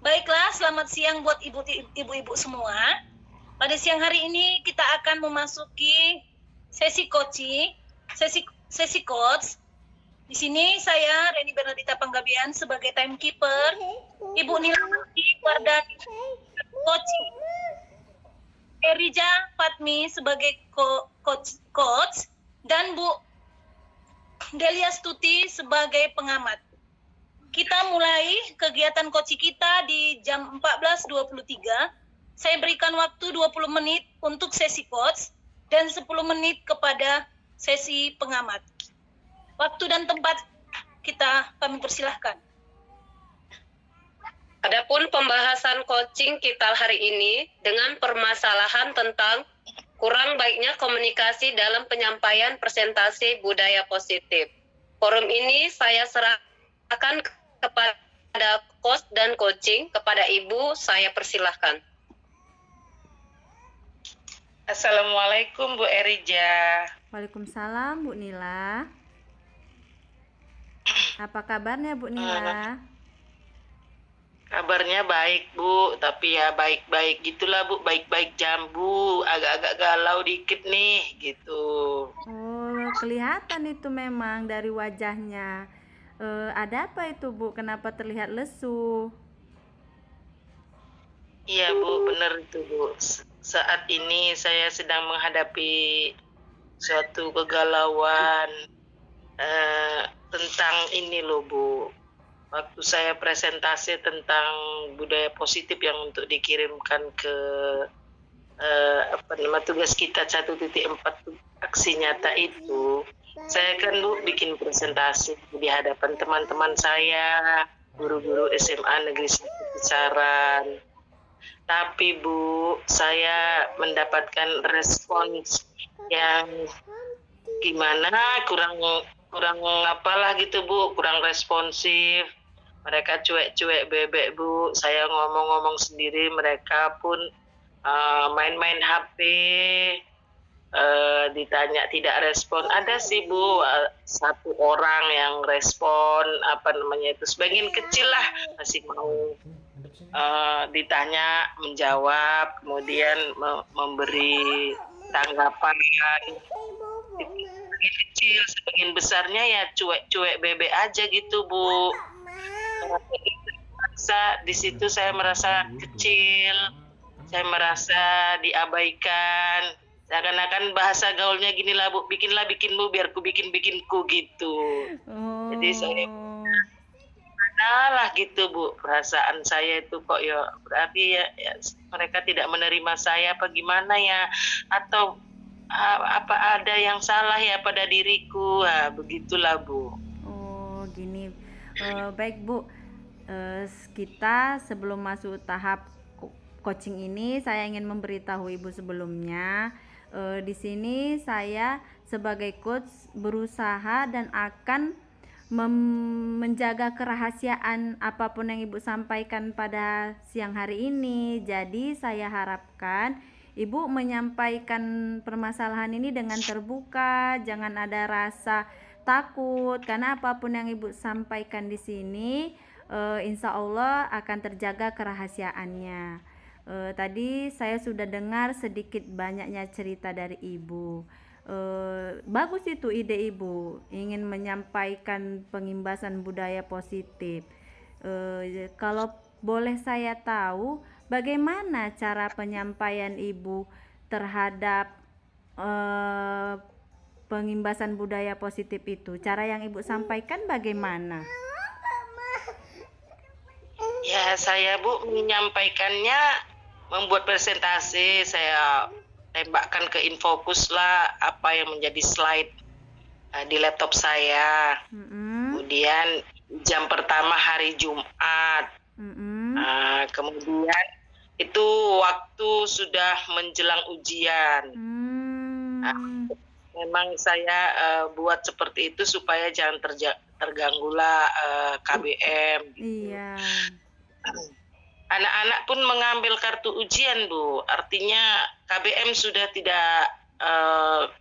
Baiklah, selamat siang buat ibu-ibu semua. Pada siang hari ini kita akan memasuki sesi coach. Di sini saya Reni Bernadita Panggabean sebagai timekeeper, Ibu Nilawati Wardani coaching, Erija Fatmi sebagai coach, dan Bu Delia Stuti sebagai pengamat. Kita mulai kegiatan coaching kita di jam 14.23. Saya berikan waktu 20 menit untuk sesi coach dan 10 menit kepada sesi pengamat. Waktu dan tempat kami persilahkan. Adapun pembahasan coaching kita hari ini dengan permasalahan tentang kurang baiknya komunikasi dalam penyampaian presentasi budaya positif. Forum ini saya serahkan kepada coach dan coaching. Kepada Ibu, saya persilahkan. Assalamualaikum Bu Erija. Waalaikumsalam Bu Nila. Apa kabarnya Bu Nila? Kabarnya baik Bu, tapi ya baik-baik gitulah Bu, baik-baik jambu, agak-agak galau dikit nih gitu. Oh, kelihatan itu memang dari wajahnya. Ada apa itu Bu? Kenapa terlihat lesu? Iya Bu, benar itu Bu. Saat ini saya sedang menghadapi suatu kegalauan tentang ini loh Bu. Waktu saya presentasi tentang budaya positif yang untuk dikirimkan ke tugas kita 1.4 aksi nyata itu, saya kan Bu bikin presentasi di hadapan teman-teman saya, guru-guru SMA Negeri 1 Kisaran. Tapi Bu, saya mendapatkan respons yang gimana, kurang apalah gitu Bu, kurang responsif. Mereka cuek-cuek bebek Bu, saya ngomong-ngomong sendiri, mereka pun main-main HP, ditanya tidak respon. Ada sih Bu, satu orang yang respon, itu sebagian kecil lah, masih mau ditanya menjawab, kemudian memberi tanggapan. Sebagian kecil, sebagian besarnya ya cuek-cuek bebek aja gitu Bu. Di situ saya merasa kecil, saya merasa diabaikan. Seakan-akan bahasa gaulnya gini lah Bu, bikinmu biar ku bikinku gitu. Jadi saya lah gitu Bu, perasaan saya itu kok ya berarti ya mereka tidak menerima saya apa gimana ya, atau apa ada yang salah ya pada diriku, begitulah Bu. Oh gini, baik Bu, kita sebelum masuk tahap coaching ini saya ingin memberitahu Ibu sebelumnya. Di sini saya sebagai coach berusaha dan akan menjaga kerahasiaan apapun yang Ibu sampaikan pada siang hari ini. Jadi saya harapkan Ibu menyampaikan permasalahan ini dengan terbuka, jangan ada rasa takut, karena apapun yang Ibu sampaikan di sini insya Allah akan terjaga kerahasiaannya. Tadi saya sudah dengar sedikit banyaknya cerita dari Ibu. Bagus itu ide Ibu, ingin menyampaikan pengimbasan budaya positif. Kalau boleh saya tahu, bagaimana cara penyampaian Ibu terhadap pengimbasan budaya positif itu? Cara yang Ibu sampaikan bagaimana? Ya, saya Bu menyampaikannya membuat presentasi, saya tembakkan ke Infocus lah apa yang menjadi slide di laptop saya. Kemudian jam pertama hari Jumat. Kemudian itu waktu sudah menjelang ujian. Memang saya buat seperti itu supaya jangan terganggulah KBM. Gitu. Iya. Anak-anak pun mengambil kartu ujian Bu, artinya KBM sudah tidak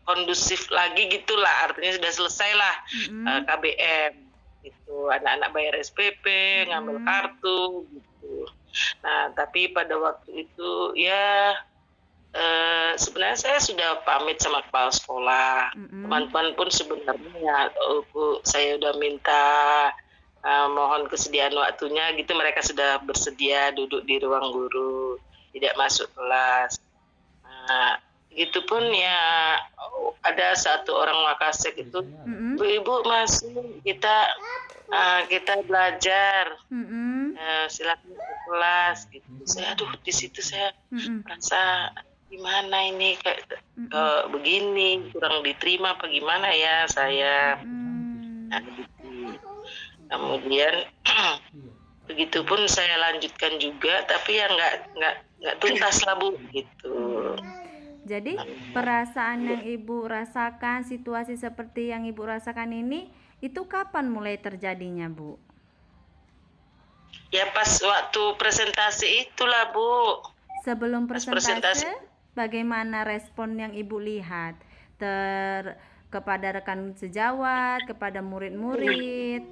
kondusif lagi gitulah, artinya sudah selesai lah KBM. Gitu, anak-anak bayar SPP, ngambil kartu gitu. Nah, tapi pada waktu itu ya sebenarnya saya sudah pamit sama kepala sekolah. Teman-teman pun sebenarnya saya udah minta mohon kesediaan waktunya gitu, mereka sudah bersedia duduk di ruang guru, tidak masuk kelas. Nah, itu pun ya ada satu orang Makassar itu, Bu-ibu masuk, kita belajar, silakan ke kelas gitu. Saya di situ saya merasa gimana ini kayak begini, kurang diterima apa gimana ya saya. Nah, gitu. Kemudian begitu pun saya lanjutkan juga, tapi ya nggak tuntas lah Bu gitu. Jadi perasaan yang Ibu rasakan, situasi seperti yang Ibu rasakan ini, itu kapan mulai terjadinya, Bu? Ya pas waktu presentasi itulah Bu. Sebelum Pas presentase, bagaimana respon yang Ibu lihat kepada rekan sejawat, kepada murid-murid?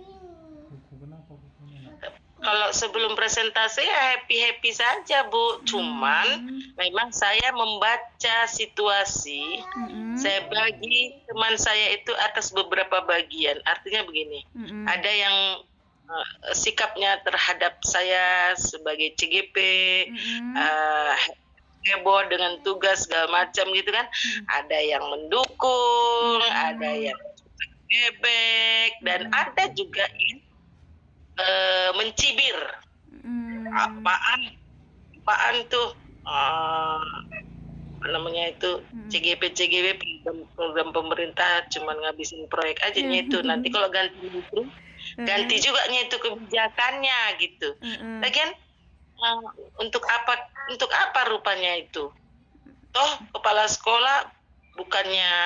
Kalau sebelum presentasi ya happy-happy saja Bu. Cuman memang saya membaca situasi, saya bagi teman saya itu atas beberapa bagian. Artinya begini, ada yang sikapnya terhadap saya sebagai CGP, heboh dengan tugas segala macam gitu kan. Ada yang mendukung, ada yang bebek, dan ada juga yang mencibir. Apaan tuh apa namanya itu CGP program pemerintah cuman ngabisin proyek aja itu, nanti kalau ganti juga itu kebijakannya gitu. Lagian untuk apa rupanya itu? Toh kepala sekolah bukannya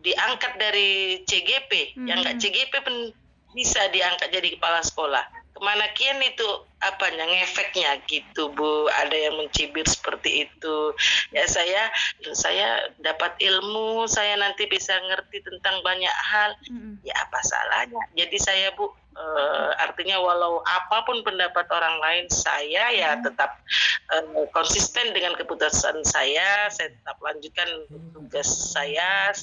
diangkat dari CGP, yang nggak CGP pun bisa diangkat jadi kepala sekolah. Kemana kian itu apanya ngefeknya gitu Bu. Ada yang mencibir seperti itu. Ya saya dapat ilmu, saya nanti bisa ngerti tentang banyak hal. Ya apa salahnya? Jadi saya Bu, artinya walau apapun pendapat orang lain, saya ya tetap konsisten dengan keputusan saya tetap lanjutkan tugas saya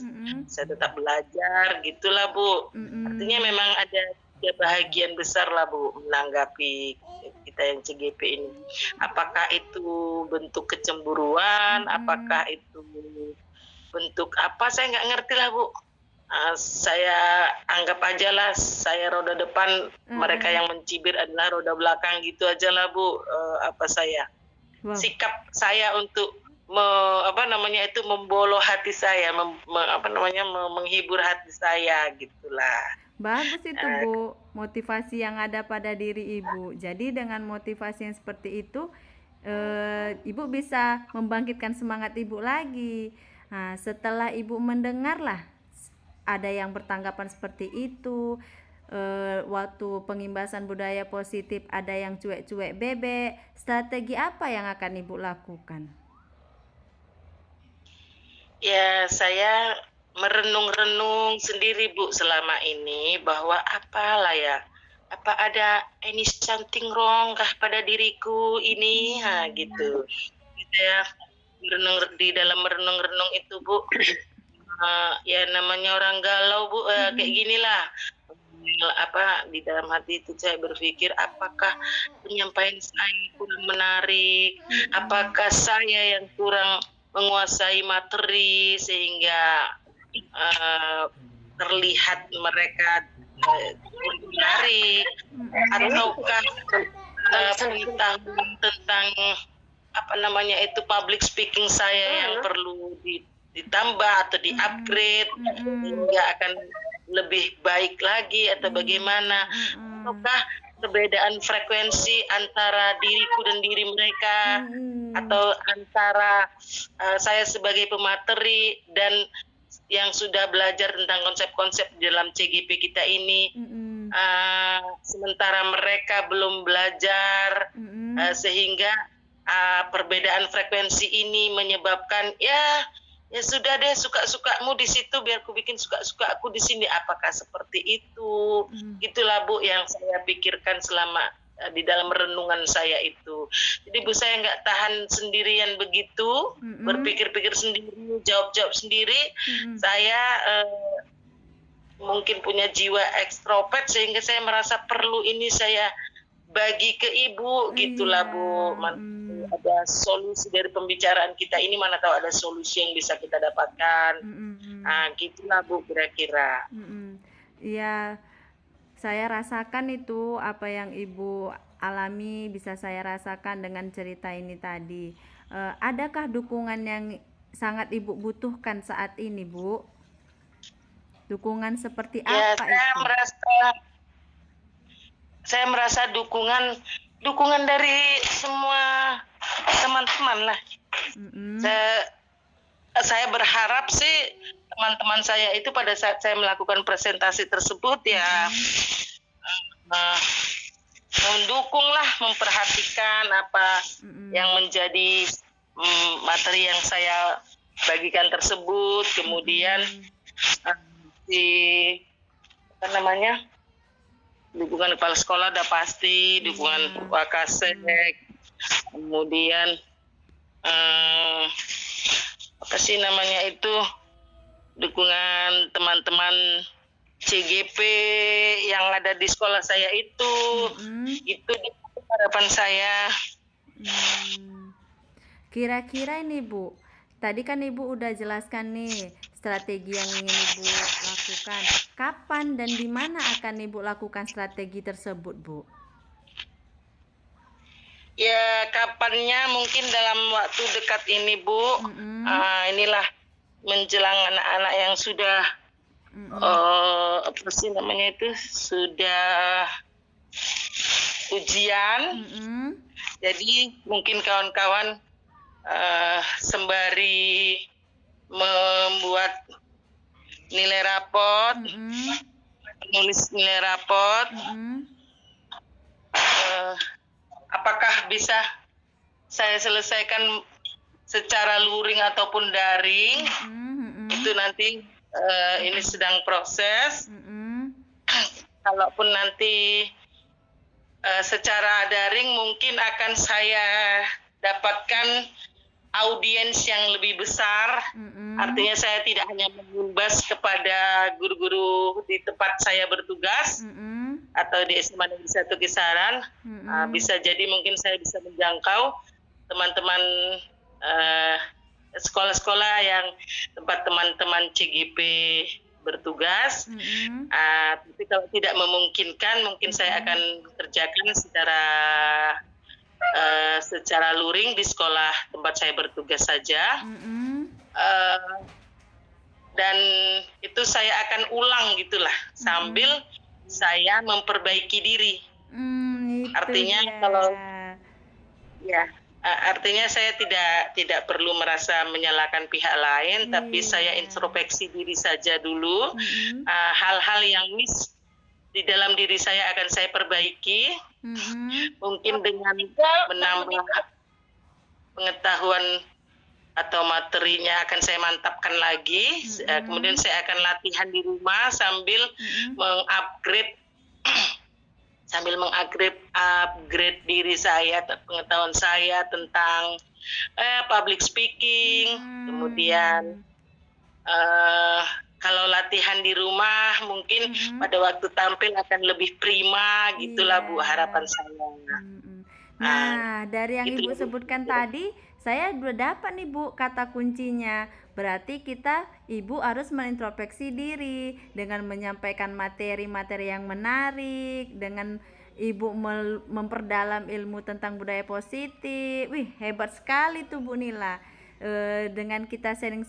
tetap belajar gitulah Bu. Artinya memang ada bahagian besar lah Bu menanggapi kita yang CGP ini. Apakah itu bentuk kecemburuan, apakah itu bentuk apa, saya nggak ngerti lah Bu. Saya anggap aja lah saya roda depan, mereka yang mencibir adalah roda belakang gitu aja lah Bu. Sikap saya untuk memboloh hati saya, menghibur hati saya gitulah. Bagus itu Bu, motivasi yang ada pada diri Ibu. Jadi dengan motivasi yang seperti itu, Ibu bisa membangkitkan semangat Ibu lagi. Nah, setelah Ibu mendengarlah ada yang bertanggapan seperti itu, waktu pengimbasan budaya positif ada yang cuek-cuek bebek, strategi apa yang akan Ibu lakukan? Ya, saya merenung-renung sendiri Bu selama ini bahwa apa ada any something wrong kah pada diriku ini, gitu. Ya, di dalam merenung-renung itu Bu, ya namanya orang galau Bu, kayak ginilah. Di dalam hati itu saya berpikir, apakah penyampaian saya kurang menarik, apakah saya yang kurang menguasai materi sehingga terlihat mereka menarik, ataukah pengetahuan tentang public speaking saya yang perlu ditambah atau di-upgrade sehingga akan lebih baik lagi, atau bagaimana, ataukah perbedaan frekuensi antara diriku dan diri mereka, atau antara saya sebagai pemateri dan yang sudah belajar tentang konsep-konsep dalam CGP kita ini, sementara mereka belum belajar, sehingga perbedaan frekuensi ini menyebabkan ya sudah deh, suka-sukamu di situ biar aku bikin suka-suka aku di sini. Apakah seperti itu? Itulah Bu yang saya pikirkan selama di dalam renungan saya itu. Jadi Bu, saya nggak tahan sendirian begitu, berpikir-pikir sendiri, jawab-jawab sendiri. Saya mungkin punya jiwa ekstrovert sehingga saya merasa perlu ini saya bagi ke Ibu gitulah Bu. Ada solusi dari pembicaraan kita ini, mana tahu ada solusi yang bisa kita dapatkan. Nah, gitulah Bu kira-kira. Iya, saya rasakan itu apa yang Ibu alami bisa saya rasakan dengan cerita ini tadi. Adakah dukungan yang sangat Ibu butuhkan saat ini, Bu? Dukungan seperti Ya, apa saya itu? merasa dukungan dari semua teman-teman lah. Saya berharap sih teman-teman saya itu pada saat saya melakukan presentasi tersebut ya mendukung lah, memperhatikan apa yang menjadi materi yang saya bagikan tersebut. Kemudian dukungan kepala sekolah udah pasti, dukungan Wakasek, kemudian dukungan teman-teman CGP yang ada di sekolah saya itu harapan saya. Kira-kira ini Bu, tadi kan Ibu udah jelaskan nih strategi yang ingin Ibu lakukan. Kapan dan di mana akan Ibu lakukan strategi tersebut, Bu? Ya, kapannya mungkin dalam waktu dekat ini, Bu. Inilah menjelang anak-anak yang sudah sudah ujian. Jadi mungkin kawan-kawan sembari membuat nilai raport, menulis nilai raport, apakah bisa saya selesaikan secara luring ataupun daring? Itu nanti ini sedang proses. Kalaupun nanti secara daring mungkin akan saya dapatkan audiens yang lebih besar. Artinya saya tidak hanya mengimbas kepada guru-guru di tempat saya bertugas atau di SMA Negeri 1 Kisaran. Bisa jadi mungkin saya bisa menjangkau teman-teman sekolah-sekolah yang tempat teman-teman CGP bertugas. Tapi kalau tidak memungkinkan, mungkin saya akan kerjakan secara luring di sekolah tempat saya bertugas saja. Dan itu saya akan ulang gitulah sambil saya memperbaiki diri. Artinya artinya saya tidak perlu merasa menyalahkan pihak lain, tapi saya introspeksi diri saja dulu. Hal-hal yang miss di dalam diri saya akan saya perbaiki. Mungkin dengan menambah pengetahuan atau materinya akan saya mantapkan lagi. Kemudian saya akan latihan di rumah sambil upgrade diri saya, pengetahuan saya tentang public speaking. Kemudian kalau latihan di rumah mungkin pada waktu tampil akan lebih prima gitulah Bu, harapan saya. Nah, dari yang Ibu sebutkan tadi, saya udah dapat nih Bu kata kuncinya. Berarti Ibu harus menintrospeksi diri dengan menyampaikan materi-materi yang menarik, dengan Ibu memperdalam ilmu tentang budaya positif. Wih, hebat sekali tuh Bu Nila. Dengan kita sharing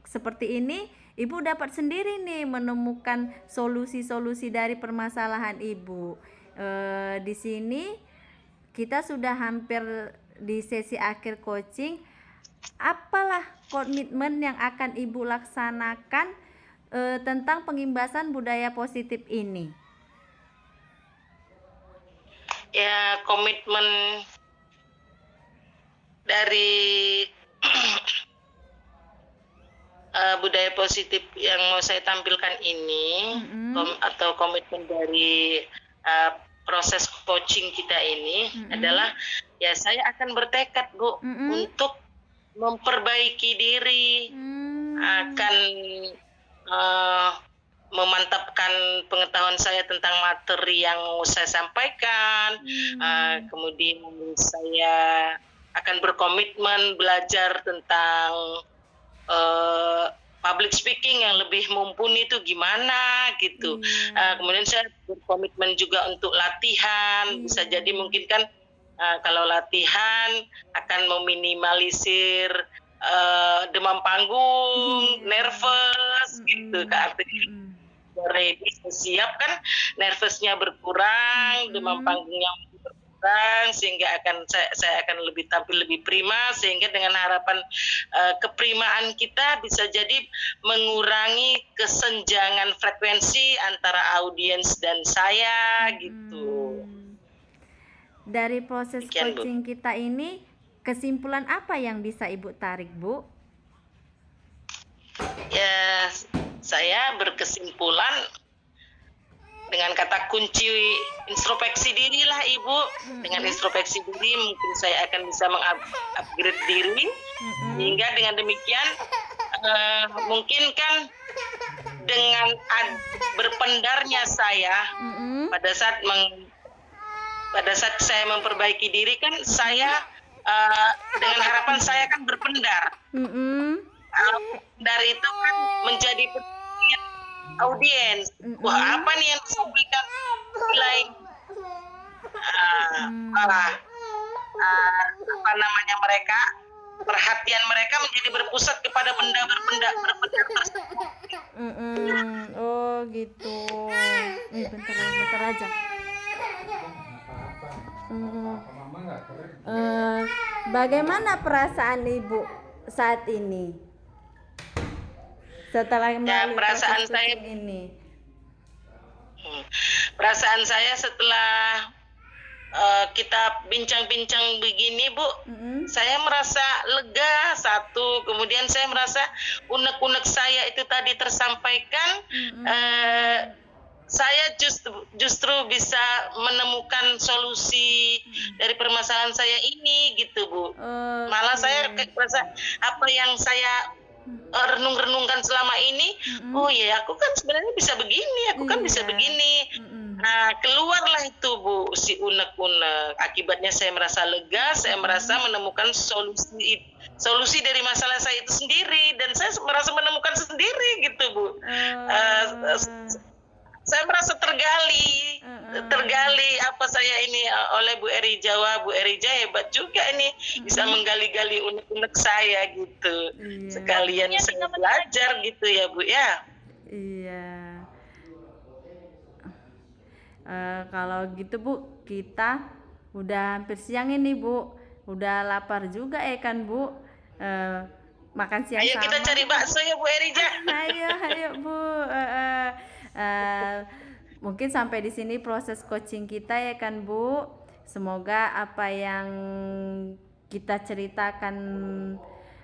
seperti ini, Ibu dapat sendiri nih menemukan solusi-solusi dari permasalahan Ibu. Di sini kita sudah hampir di sesi akhir coaching. Apalah komitmen yang akan Ibu laksanakan tentang pengimbasan budaya positif ini? Ya, komitmen dari budaya positif yang mau saya tampilkan ini, atau komitmen dari proses coaching kita ini adalah ya saya akan bertekad Bu untuk memperbaiki diri, akan memantapkan pengetahuan saya tentang materi yang saya sampaikan, kemudian saya akan berkomitmen belajar tentang public speaking yang lebih mumpuni itu gimana gitu. Kemudian saya berkomitmen juga untuk latihan. Bisa jadi mungkin kan kalau latihan akan meminimalisir demam panggung, nervous gitu kan. Ready, siap kan, nervousnya berkurang, demam panggungnya berkurang, sehingga saya akan lebih tampil lebih prima, sehingga dengan harapan keprimaan kita bisa jadi mengurangi kesenjangan frekuensi antara audiens dan saya gitu. Dari proses Demikian, coaching kita ini, kesimpulan apa yang bisa Ibu tarik, Bu? Ya, saya berkesimpulan dengan kata kunci introspeksi diri lah Ibu. Dengan introspeksi diri mungkin saya akan bisa mengupgrade diri, sehingga dengan demikian mungkin kan dengan berpendarnya saya pada saat saya memperbaiki diri kan saya dengan harapan saya kan berpendar. Dari itu kan menjadi perhatian audiens. Wah, apa nih yang disampaikan nilai apa namanya mereka, perhatian mereka menjadi berpusat kepada benda-benda tersebut. Oh gitu. Bentar aja. Bagaimana perasaan Ibu saat ini? Setelah melalui perasaan proses saya coaching ini. Perasaan saya setelah kita bincang-bincang begini Bu, saya merasa lega satu, kemudian saya merasa unek-unek saya itu tadi tersampaikan. Saya justru bisa menemukan solusi dari permasalahan saya ini gitu Bu. Malah saya merasa apa yang saya renung-renungkan selama ini, oh ya aku kan sebenarnya bisa begini, aku kan bisa begini. Nah, keluarlah itu Bu, si unek-unek. Akibatnya saya merasa lega, saya merasa menemukan solusi dari masalah saya itu sendiri, dan saya merasa menemukan sendiri gitu Bu. Saya merasa tergali apa saya ini oleh Bu Erija. Wah, Bu Erija hebat juga ini, bisa menggali-gali unek-unek saya gitu. Sekalian saya belajar gitu ya Bu ya. Iya. Kalau gitu Bu, kita udah hampir siang ini Bu, udah lapar juga kan Bu. Makan siang Ayo sama. kita cari bakso ya Bu Erija. Ayo Bu. Mungkin sampai di sini proses coaching kita ya kan Bu. Semoga apa yang kita ceritakan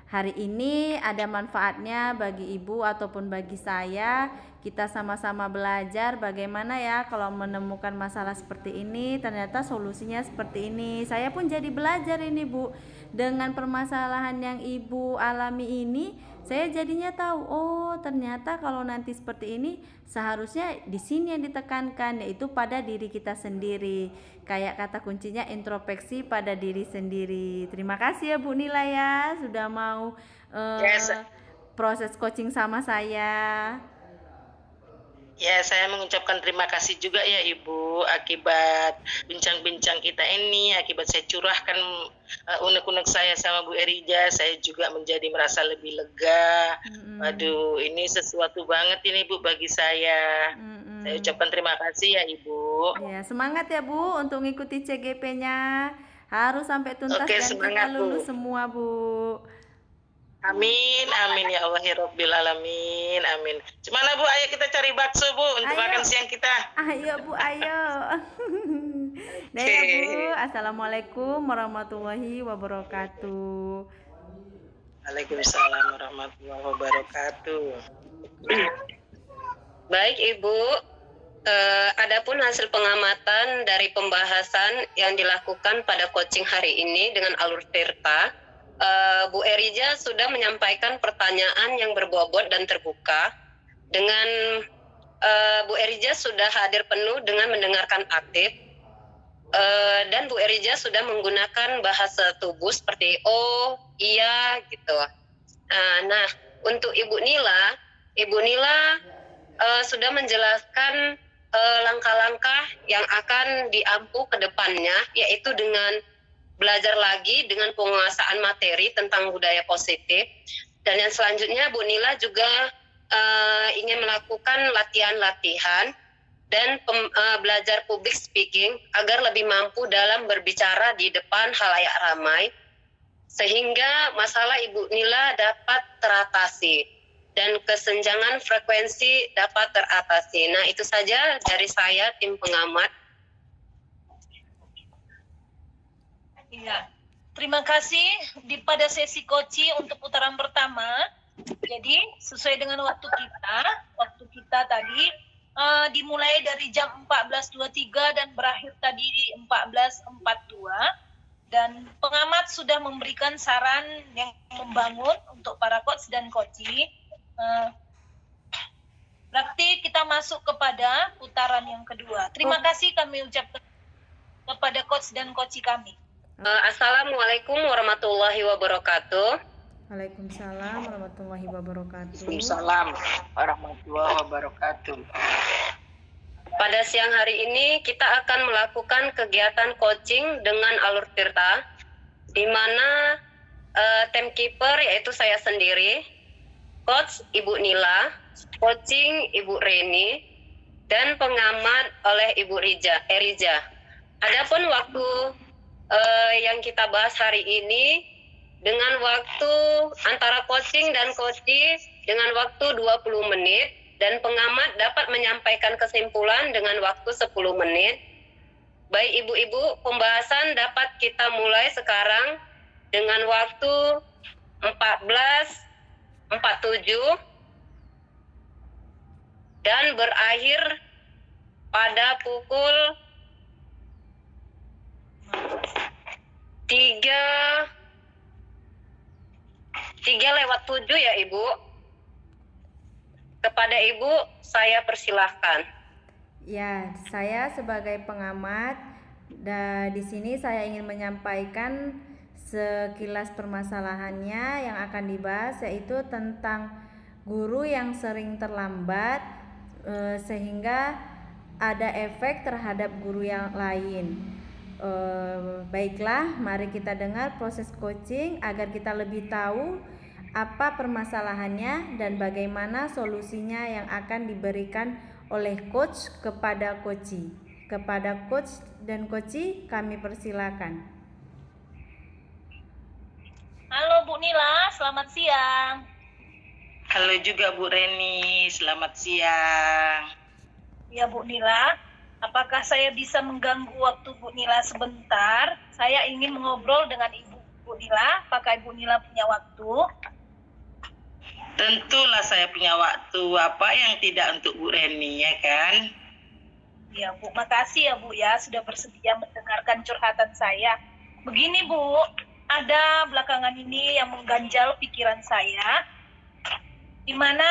hari ini ada manfaatnya bagi Ibu ataupun bagi saya. Kita sama-sama belajar bagaimana ya kalau menemukan masalah seperti ini, ternyata solusinya seperti ini. Saya pun jadi belajar ini Bu. Dengan permasalahan yang Ibu alami ini, saya jadinya tahu, oh ternyata kalau nanti seperti ini seharusnya di sini yang ditekankan, yaitu pada diri kita sendiri. Kayak kata kuncinya introspeksi pada diri sendiri. Terima kasih ya Bu Nila ya sudah mau proses coaching sama saya. Ya, saya mengucapkan terima kasih juga ya Ibu, akibat bincang-bincang kita ini, akibat saya curahkan unek-unek saya sama Bu Erija, saya juga menjadi merasa lebih lega. Waduh, ini sesuatu banget ini Bu bagi saya. Saya ucapkan terima kasih ya Ibu. Ya, semangat ya Bu untuk ngikuti CGP-nya. Harus sampai tuntas Oke, dan semangat, kita lulus Bu. semua Bu. Amin, amin ya Allah ya Rabbil Alamin, amin. Gimana Bu, ayo kita cari bakso Bu untuk Ayo. makan siang kita. Ayo Bu, ayo. Dah ya Bu, Assalamualaikum warahmatullahi wabarakatuh. Waalaikumsalam warahmatullahi wabarakatuh. Baik Ibu, Adapun hasil pengamatan dari pembahasan yang dilakukan pada coaching hari ini dengan alur Tirta, Bu Erija sudah menyampaikan pertanyaan yang berbobot dan terbuka. Dengan Bu Erija sudah hadir penuh dengan mendengarkan aktif, dan Bu Erija sudah menggunakan bahasa tubuh seperti oh, iya gitu. Nah, untuk Ibu Nila sudah menjelaskan langkah-langkah yang akan diampu ke depannya, yaitu dengan belajar lagi dengan penguasaan materi tentang budaya positif. Dan yang selanjutnya Bu Nila juga ingin melakukan latihan-latihan dan belajar public speaking agar lebih mampu dalam berbicara di depan khalayak ramai, sehingga masalah Ibu Nila dapat teratasi dan kesenjangan frekuensi dapat teratasi. Nah, itu saja dari saya, tim pengamat. Iya, terima kasih pada sesi coaching untuk putaran pertama. Jadi sesuai dengan waktu kita tadi dimulai dari jam 14.23 dan berakhir tadi 14.42. Dan pengamat sudah memberikan saran yang membangun untuk para coach dan coaching. Berarti kita masuk kepada putaran yang kedua. Terima kasih kami ucapkan kepada coach dan coaching kami. Assalamualaikum warahmatullahi wabarakatuh. Waalaikumsalam warahmatullahi wabarakatuh. Waalaikumsalam warahmatullahi wabarakatuh. Pada siang hari ini kita akan melakukan kegiatan coaching dengan alur Tirta, di mana timekeeper yaitu saya sendiri, coach Ibu Nila, coaching Ibu Reni, dan pengamat oleh Ibu Erija. Adapun waktu yang kita bahas hari ini dengan waktu antara coaching dan coaching dengan waktu 20 menit dan pengamat dapat menyampaikan kesimpulan dengan waktu 10 menit. Baik ibu-ibu, pembahasan dapat kita mulai sekarang dengan waktu 14.47 dan berakhir pada pukul 3:07 ya Ibu. Kepada Ibu saya persilahkan. Ya, saya sebagai pengamat di sini saya ingin menyampaikan sekilas permasalahannya yang akan dibahas, yaitu tentang guru yang sering terlambat sehingga ada efek terhadap guru yang lain. Baiklah, mari kita dengar proses coaching agar kita lebih tahu apa permasalahannya dan bagaimana solusinya yang akan diberikan oleh coach kepada coachee. Kepada coach dan coachee kami persilakan. Halo Bu Nila, selamat siang. Halo juga Bu Reni, selamat siang. Ya Bu Nila, apakah saya bisa mengganggu waktu Bu Nila sebentar? Saya ingin mengobrol dengan Bu Nila. Apakah Ibu Nila punya waktu? Tentulah saya punya waktu, apa yang tidak untuk Bu Reni, ya kan? Ya Bu, makasih ya Bu ya sudah bersedia mendengarkan curhatan saya. Begini Bu, ada belakangan ini yang mengganjal pikiran saya, di mana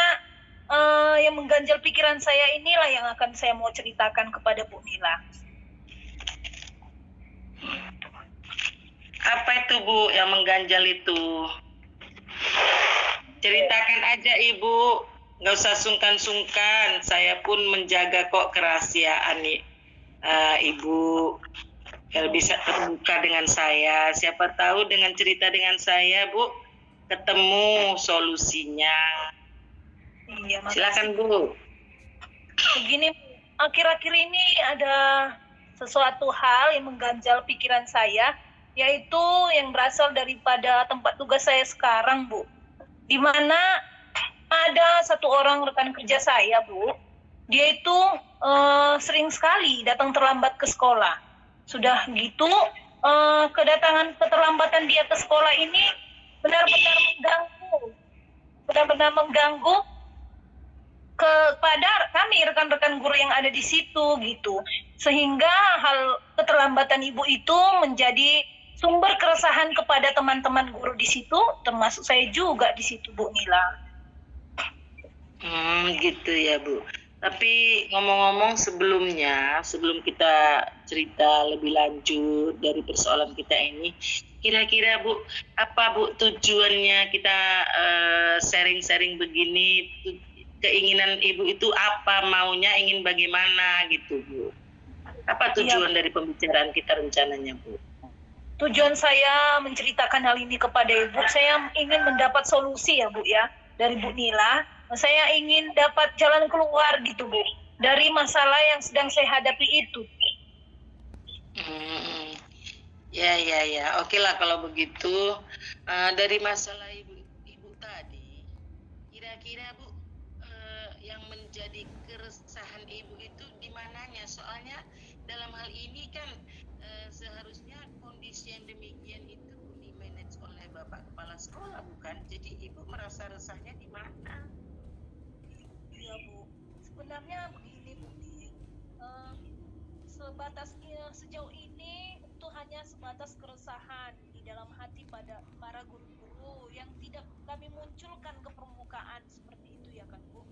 yang mengganjal pikiran saya inilah yang akan saya mau ceritakan kepada Bu Nila. Apa itu Bu yang mengganjal itu? Ceritakan aja Ibu, nggak usah sungkan-sungkan. Saya pun menjaga kok kerahasiaan nih, Ibu. Kalau bisa terbuka dengan saya, siapa tahu dengan cerita dengan saya Bu, ketemu solusinya. Iya, Silakan Bu. Begini, akhir-akhir ini ada sesuatu hal yang mengganjal pikiran saya, yaitu yang berasal daripada tempat tugas saya sekarang, Bu. Di mana ada satu orang rekan kerja saya, Bu. Dia itu sering sekali datang terlambat ke sekolah. Sudah gitu, keterlambatan dia ke sekolah ini benar-benar mengganggu kepada kami rekan-rekan guru yang ada di situ gitu. Sehingga hal keterlambatan ibu itu menjadi sumber keresahan kepada teman-teman guru di situ, termasuk saya juga di situ, Bu Nila. Gitu ya Bu. Tapi ngomong-ngomong sebelumnya, sebelum kita cerita lebih lanjut dari persoalan kita ini, kira-kira Bu, apa Bu tujuannya kita sharing-sharing begini? Keinginan Ibu itu apa, maunya ingin bagaimana gitu Bu? Apa tujuan dari pembicaraan kita rencananya Bu? Tujuan saya menceritakan hal ini kepada Ibu, saya ingin mendapat solusi ya Bu ya, dari Bu Nila. Saya ingin dapat jalan keluar gitu Bu, dari masalah yang sedang saya hadapi itu. Ya. Oke lah kalau begitu. Dari masalah ibu tadi, kira-kira Bu, yang menjadi keresahan Ibu itu di mananya? Soalnya dalam hal ini kan seharusnya kondisi yang demikian itu di-manage oleh Bapak Kepala Sekolah, bukan? Jadi Ibu merasa resahnya di mana? Iya Bu, sebenarnya begini Bu, sejauh ini itu hanya sebatas keresahan di dalam hati pada para guru-guru yang tidak kami munculkan ke permukaan seperti itu ya kan Bu.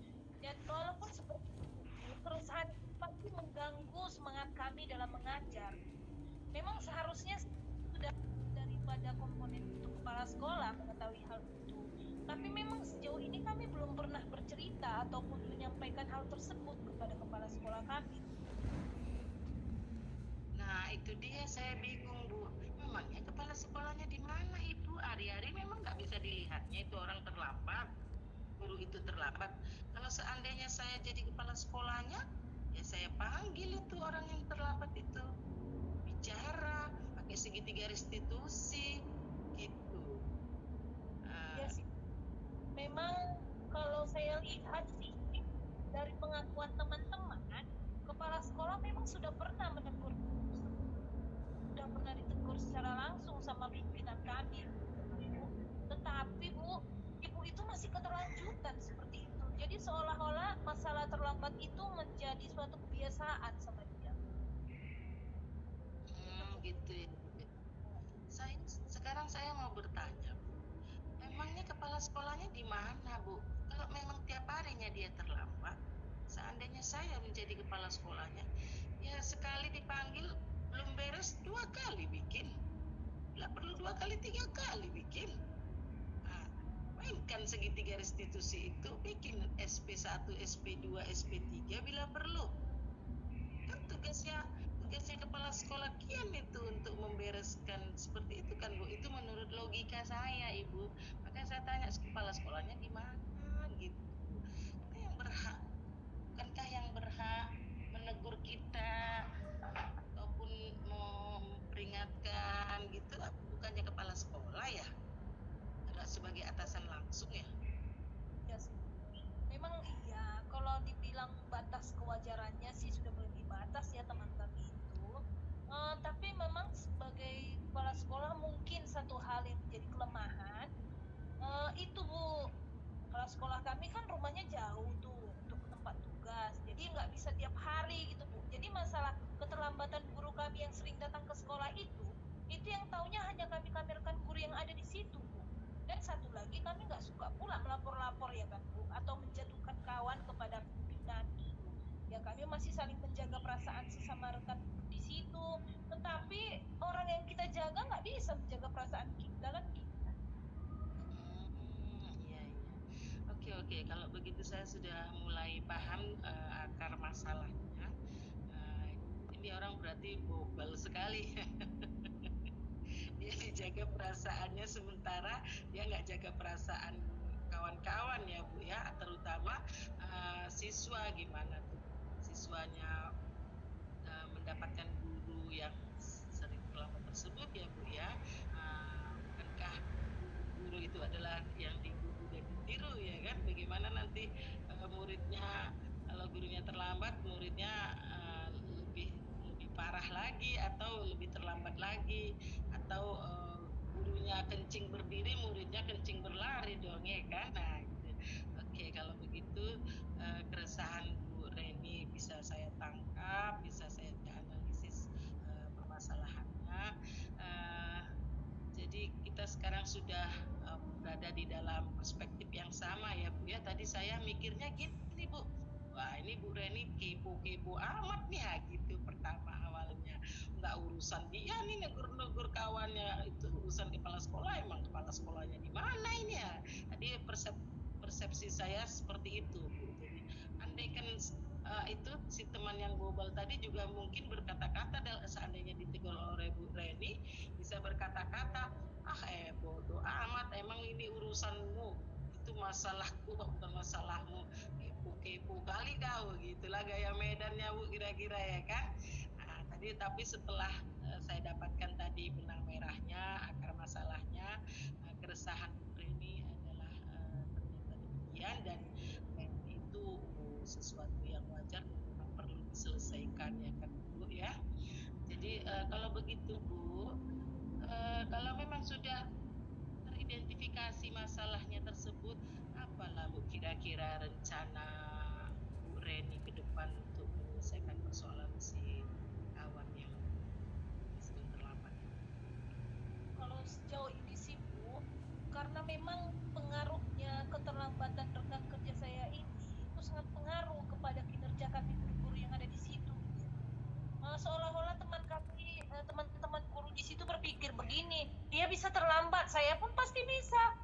Dan walaupun seperti itu, keresahan pasti mengganggu semangat kami dalam mengajar. Memang seharusnya sudah daripada komponen itu kepala sekolah mengetahui hal itu. Tapi memang sejauh ini kami belum pernah bercerita ataupun menyampaikan hal tersebut kepada kepala sekolah kami. Nah itu dia saya bingung Bu. Memangnya kepala sekolahnya di mana Ibu? Hari-hari memang nggak bisa dilihatnya itu orang terlambat, guru itu terlambat. Kalau seandainya saya jadi kepala sekolahnya, ya saya panggil itu orang yang terlambat itu, bicara pakai segitiga restitusi gitu. Ya sih. Memang kalau saya lihat sih dari pengakuan teman-teman, kepala sekolah memang sudah pernah menegur, sudah pernah ditegur secara langsung sama pimpinan kami. Tetapi Bu, ibu itu masih keterlanjutan seperti itu. Jadi seolah-olah masalah terlambat itu menjadi suatu kebiasaan sama dia. Gitu ya. Sekarang saya mau bertanya, memangnya kepala sekolahnya di mana Bu? Kalau memang tiap harinya dia terlambat, seandainya saya menjadi kepala sekolahnya, ya sekali dipanggil belum beres 2 kali bikin, nggak perlu 2 kali 3 kali bikin. Mainkan segitiga restitusi itu, bikin SP1, SP2, SP3 bila perlu. Kan tugasnya kepala sekolah kian itu untuk membereskan seperti itu kan Bu. Itu menurut logika saya Ibu. Makanya saya tanya kepala sekolahnya di mana gitu. Yang berhak, bukankah yang berhak menegur kita ataupun memperingatkan gitu, bukannya kepala sekolah ya? Ada sebagai atasan langsung ya? Ya sih. Memang iya, kalau dibilang batas kewajarannya sih sudah melebihi batas ya teman kami itu. Tapi memang sebagai kepala sekolah mungkin satu hal yang menjadi kelemahan itu Bu, kepala sekolah kami kan rumahnya jauh tuh untuk tempat tugas, jadi nggak bisa tiap hari gitu Bu. Jadi masalah keterlambatan guru kami yang sering datang ke sekolah itu yang taunya hanya kami rekan guru yang ada di situ Bu. Dan satu lagi, kami nggak suka pula melapor-lapor ya kan Bu, atau menjatuhkan kawan kepada pimpinan. Ya kami masih saling menjaga perasaan sesama rekan di situ. Tetapi orang yang kita jaga nggak bisa menjaga perasaan kita kan gitu. Iya. Oke. Kalau begitu saya sudah mulai paham akar masalahnya. Ini orang berarti bobal sekali. Dia dijaga perasaannya sementara dia nggak jaga perasaan kawan-kawan ya Bu ya, terutama siswa. Gimana tuh siswanya mendapatkan guru yang sering terlambat tersebut ya Bu ya. Bukankah guru itu adalah yang digugu dan ditiru ya kan? Bagaimana nanti muridnya, kalau gurunya terlambat, muridnya lebih parah lagi atau lebih terlambat lagi, atau gurunya kencing berdiri, muridnya kencing berlari dong ya kan? Nah gitu. Oke, kalau begitu keresahan Bu Reni bisa saya tangkap, bisa saya analisis permasalahannya. Eh, jadi kita sekarang sudah berada di dalam perspektif yang sama ya Bu ya. Tadi saya mikirnya gini Bu, wah ini Bu Reni kepo-kepo amat nih ya gitu pertama awalnya. Nggak urusan dia nih negur-negur kawannya, itu urusan kepala sekolah, emang kepala sekolahnya di mana ini ya. Tadi persepsi saya seperti itu Bu. Jadi andaikan itu si teman yang global tadi juga mungkin berkata-kata seandainya ditegur oleh Bu Reni bisa berkata-kata, bodoh amat, emang ini urusanmu, itu masalahku kok bukan masalahmu, kepo-kepo kali kau, gitulah gaya Medannya Bu kira-kira ya kan. Nah, tapi setelah saya dapatkan tadi benang merahnya, akar masalahnya, keresahan Bu Reni adalah ternyata demikian, dan itu sesuatu yang wajar dan memang perlu diselesaikan ya kan Bu ya. Jadi kalau begitu Bu, kalau memang sudah teridentifikasi masalahnya tersebut, apalah Bu kira-kira rencana Bu Reni ke depan untuk menyelesaikan persoalan si kawan yang disebut terlambat? Kalau sejauh ini sih Bu, karena memang pengaruhnya keterlambatan rekan kerja saya ini itu sangat pengaruh kepada kinerja kami guru-guru yang ada di situ. Seolah-olah teman-teman guru di situ berpikir begini, dia bisa terlambat, saya pun pasti bisa.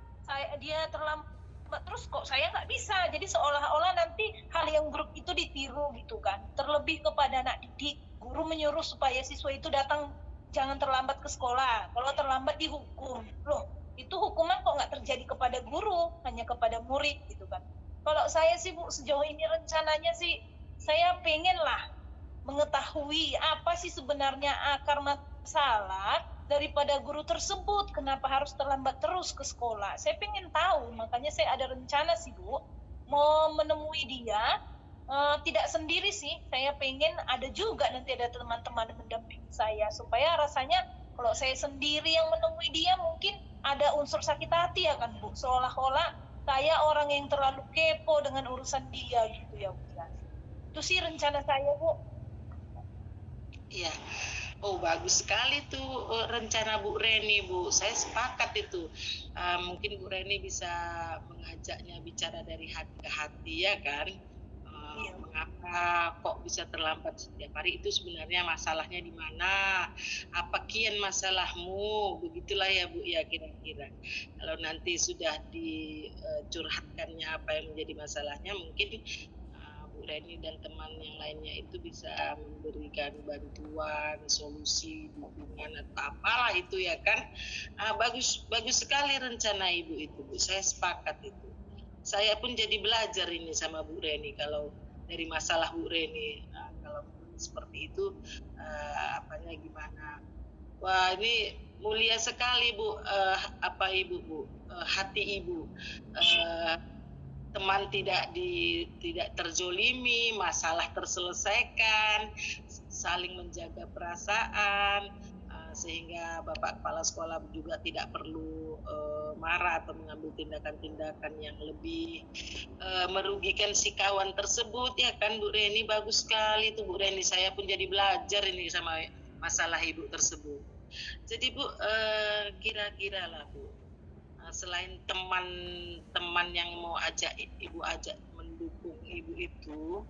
Dia terlambat terus kok saya nggak bisa. Jadi seolah-olah nanti hal yang buruk itu ditiru gitu kan. Terlebih kepada anak didik, guru menyuruh supaya siswa itu datang jangan terlambat ke sekolah. Kalau terlambat dihukum. Loh, itu hukuman kok nggak terjadi kepada guru, hanya kepada murid gitu kan. Kalau saya sih Bu, sejauh ini rencananya sih saya pengen lah mengetahui apa sih sebenarnya akar masalah daripada guru tersebut, kenapa harus terlambat terus ke sekolah. Saya pengen tahu, makanya saya ada rencana sih Bu, mau menemui dia. Tidak sendiri sih, saya pengen ada juga nanti ada teman-teman mendampingi saya, supaya rasanya kalau saya sendiri yang menemui dia mungkin ada unsur sakit hati ya kan Bu, seolah-olah saya orang yang terlalu kepo dengan urusan dia gitu ya Bu. Itu sih rencana saya Bu. Iya. Oh, bagus sekali tuh rencana Bu Reni Bu. Saya sepakat itu. Mungkin Bu Reni bisa mengajaknya bicara dari hati ke hati ya kan. Iya. Mengapa kok bisa terlambat setiap hari, itu sebenarnya masalahnya di mana, apa kian masalahmu, begitulah ya Bu ya kira-kira. Kalau nanti sudah dicurhatkannya apa yang menjadi masalahnya, mungkin Bu Reni dan teman yang lainnya itu bisa memberikan bantuan, solusi, dukungan atau apalah itu ya kan. Bagus sekali rencana Ibu itu Bu, saya sepakat itu. Saya pun jadi belajar ini sama Bu Reni kalau dari masalah Bu Reni. Kalau seperti itu apanya gimana. Wah, ini mulia sekali Bu, Ibu Bu, hati Ibu. Teman tidak terzolimi, masalah terselesaikan, saling menjaga perasaan, sehingga Bapak Kepala Sekolah juga tidak perlu marah atau mengambil tindakan-tindakan yang lebih merugikan si kawan tersebut ya kan Bu Reni. Bagus sekali itu Bu Reni, saya pun jadi belajar ini sama masalah Ibu tersebut. Jadi Bu, kira-kira lah Bu, selain teman-teman yang mau Ibu ajak mendukung Ibu itu,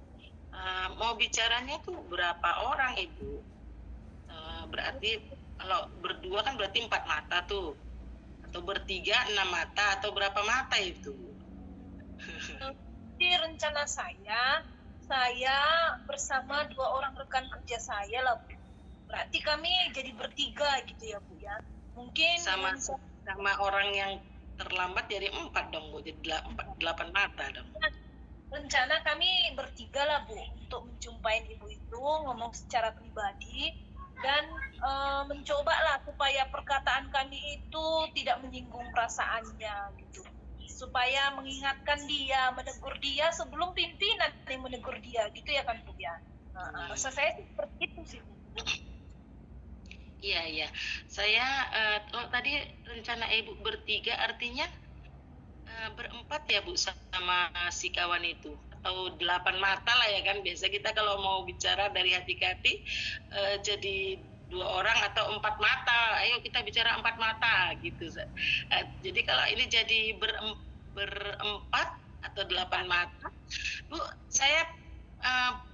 mau bicaranya tuh berapa orang Ibu? Berarti kalau berdua kan berarti 4 mata tuh, atau bertiga 6 mata, atau berapa mata itu? Di rencana saya bersama 2 orang rekan kerja saya lah Bu. Berarti kami jadi bertiga gitu ya Bu ya. Mungkin sama orang yang terlambat jadi 4 dong Bu, jadi 8 mata dong. Rencana kami bertiga lah Bu untuk menjumpai Ibu itu, ngomong secara pribadi dan mencoba lah supaya perkataan kami itu tidak menyinggung perasaannya gitu, supaya mengingatkan dia, menegur dia sebelum pimpinan yang menegur dia gitu ya kan Bu ya. Rasa saya seperti itu sih Bu. Iya. Saya tadi rencana Ibu bertiga artinya berempat ya Bu sama si kawan itu, atau 8 mata lah ya kan. Biasa kita kalau mau bicara dari hati ke hati jadi 2 orang atau 4 mata. Ayo kita bicara 4 mata gitu. Jadi kalau ini jadi berempat atau 8 mata, Bu, saya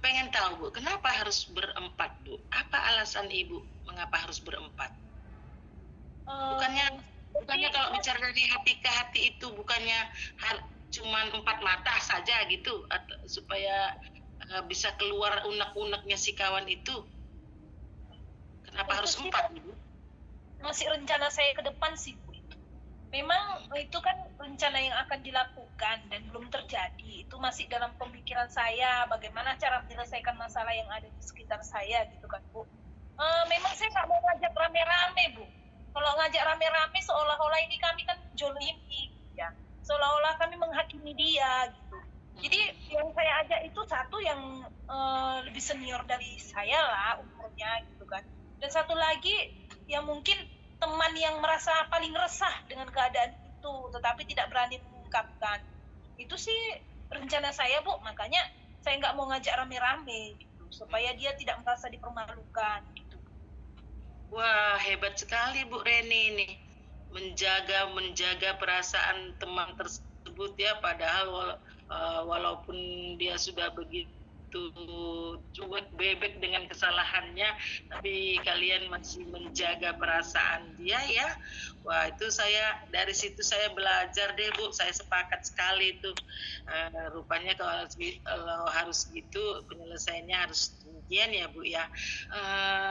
pengen tahu Bu, kenapa harus berempat Bu? Apa alasan Ibu mengapa harus berempat? Bukannya kalau bicara dari hati ke hati itu bukannya cuman 4 mata saja gitu, atau supaya bisa keluar unek-uneknya si kawan itu. Kenapa harus 4 Ibu? Masih rencana saya ke depan sih, Bu. Memang itu kan rencana yang akan dilakukan dan belum terjadi. Itu masih dalam pemikiran saya, bagaimana cara menyelesaikan masalah yang ada di sekitar saya gitu kan, Bu. Memang saya nggak mau ngajak rame-rame, Bu. Kalau ngajak rame-rame seolah-olah ini kami kan jolimi, ya. Seolah-olah kami menghakimi dia gitu. Jadi yang saya ajak itu satu yang lebih senior dari saya lah umurnya gitu kan. Dan satu lagi yang mungkin teman yang merasa paling resah dengan keadaan itu, tetapi tidak berani mengungkapkan. Itu sih rencana saya, Bu. Makanya saya nggak mau ngajak rame-rame gitu, supaya dia tidak merasa dipermalukan gitu. Wah, hebat sekali Bu Reni ini. Menjaga perasaan teman tersebut ya, padahal walaupun dia sudah begitu cuek bebek dengan kesalahannya, tapi kalian masih menjaga perasaan dia ya. Wah, itu dari situ saya belajar deh Bu, saya sepakat sekali itu. Rupanya kalau harus gitu penyelesaiannya harus demikian ya Bu ya.